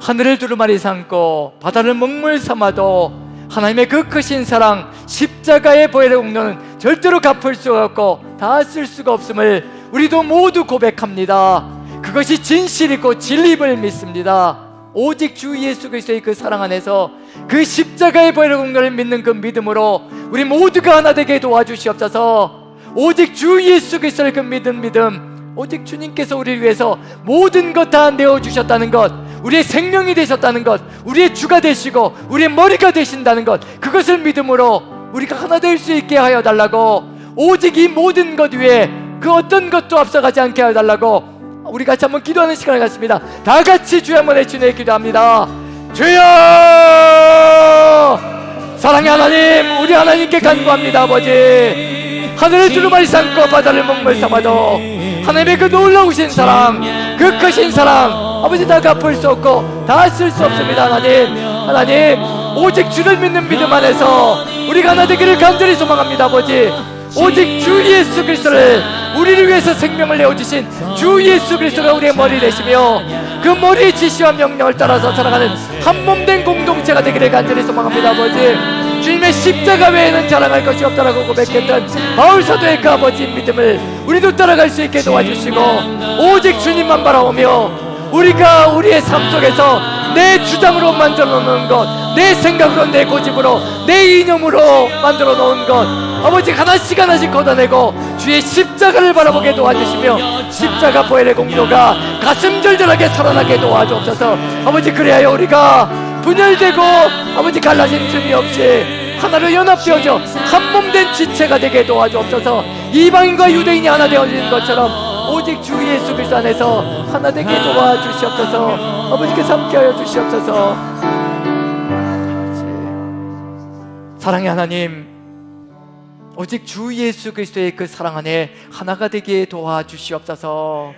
하늘을 두루마리 삼고 바다를 먹물 삼아도 하나님의 그 크신 사랑 십자가의 보혈의 공로는 절대로 갚을 수가 없고 다 쓸 수가 없음을 우리도 모두 고백합니다. 그것이 진실이고 진리임을 믿습니다. 오직 주 예수 그리스도의 그 사랑 안에서 그 십자가의 보혈의 공로를 믿는 그 믿음으로 우리 모두가 하나 되게 도와주시옵소서. 오직 주 예수 그리스도를 그 믿음, 오직 주님께서 우리를 위해서 모든 것 다 내어주셨다는 것, 우리의 생명이 되셨다는 것, 우리의 주가 되시고 우리의 머리가 되신다는 것, 그것을 믿음으로 우리가 하나 될 수 있게 하여 달라고, 오직 이 모든 것 위에 그 어떤 것도 앞서가지 않게 하여 달라고 우리 같이 한번 기도하는 시간을 갖습니다. 다 같이 주여 한번 외치네 기도합니다. 주여! 사랑의 하나님, 우리 하나님께 간구합니다. 아버지, 하늘을 두루마리 삼고 바다를 먹물 삼아도 하나님의 그 놀라우신 사랑, 그 크신 사랑 아버지 다 갚을 수 없고 다 쓸 수 없습니다. 하나님 오직 주를 믿는 믿음 안에서 우리가 하나 되기를 간절히 소망합니다. 아버지, 오직 주 예수 그리스도를 우리를 위해서 생명을 내어주신 주 예수 그리스도가 우리의 머리 되시며 그 머리의 지시와 명령을 따라서 살아가는 한몸된 공동체가 되기를 간절히 소망합니다. 아버지, 주님의 십자가 외에는 자랑할 것이 없다라고 고백했던 바울 사도의 그 아버지의 믿음을 우리도 따라갈 수 있게 도와주시고, 오직 주님만 바라보며 우리가 우리의 삶 속에서 내 주장으로 만들어 놓은 것, 내 생각으로, 내 고집으로, 내 이념으로 만들어 놓은 것 아버지 하나씩 하나씩 걷어내고 주의 십자가를 바라보게 도와주시며 십자가 보혈의 공로가 가슴 절절하게 살아나게 도와주옵소서. 아버지, 그래야 우리가 분열되고 아버지 갈라진 틈이 없이 하나로 연합되어져 한몸된 지체가 되게 도와주옵소서. 이방인과 유대인이 하나 되어지는 것처럼 오직 주 예수 그리스도 안에서 하나 되게 도와주시옵소서. 아버지께서 함께하여 주시옵소서. 사랑의 하나님, 오직 주 예수 그리스도의 그 사랑 안에 하나가 되게 도와주시옵소서.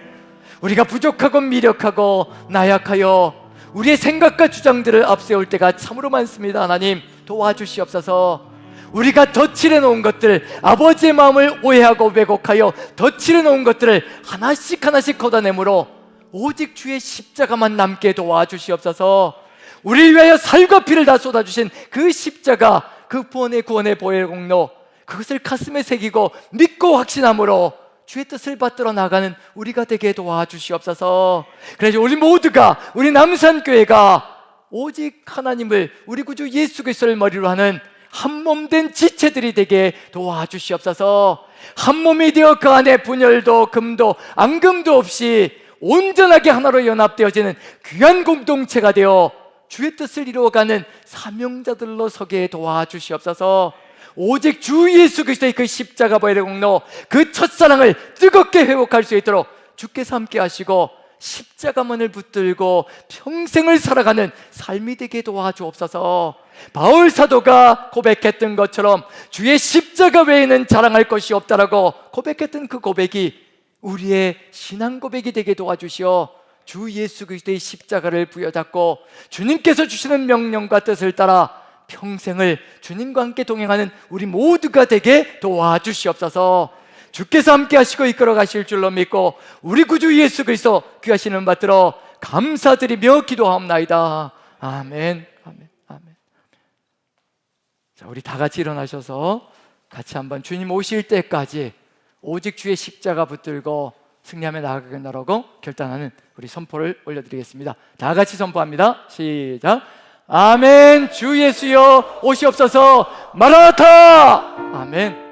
우리가 부족하고 미력하고 나약하여 우리의 생각과 주장들을 앞세울 때가 참으로 많습니다. 하나님 도와주시옵소서. 우리가 덧칠해 놓은 것들, 아버지의 마음을 오해하고 왜곡하여 덧칠해 놓은 것들을 하나씩 하나씩 걷어내므로 오직 주의 십자가만 남게 도와주시옵소서. 우리를 위하여 살과 피를 다 쏟아주신 그 십자가, 그 구원의 보혈 공로, 그것을 가슴에 새기고 믿고 확신함으로 주의 뜻을 받들어 나가는 우리가 되게 도와주시옵소서. 그래서 우리 모두가, 우리 남산교회가 오직 하나님을, 우리 구주 예수 그리스도를 머리로 하는 한몸된 지체들이 되게 도와주시옵소서. 한몸이 되어 그 안에 분열도 금도 앙금도 없이 온전하게 하나로 연합되어지는 귀한 공동체가 되어 주의 뜻을 이루어가는 사명자들로 서게 도와주시옵소서. 오직 주 예수 그리스도의 그 십자가 보혈의 공로, 그 첫사랑을 뜨겁게 회복할 수 있도록 주께서 함께 하시고 십자가만을 붙들고 평생을 살아가는 삶이 되게 도와주옵소서. 바울 사도가 고백했던 것처럼 주의 십자가 외에는 자랑할 것이 없다라고 고백했던 그 고백이 우리의 신앙 고백이 되게 도와주시어 주 예수 그리스도의 십자가를 부여잡고 주님께서 주시는 명령과 뜻을 따라 평생을 주님과 함께 동행하는 우리 모두가 되게 도와주시옵소서. 주께서 함께 하시고 이끌어 가실 줄로 믿고 우리 구주 예수 그리스도 귀하신 이름 받들어 감사드리며 기도하옵나이다. 아멘. 아멘. 아멘. 자, 우리 다 같이 일어나셔서 같이 한번 주님 오실 때까지 오직 주의 십자가 붙들고 승리하며 나아가겠나라고 결단하는 우리 선포를 올려드리겠습니다. 다 같이 선포합니다. 시작. 아멘. 주 예수여 오시옵소서. 마라나타. 아멘.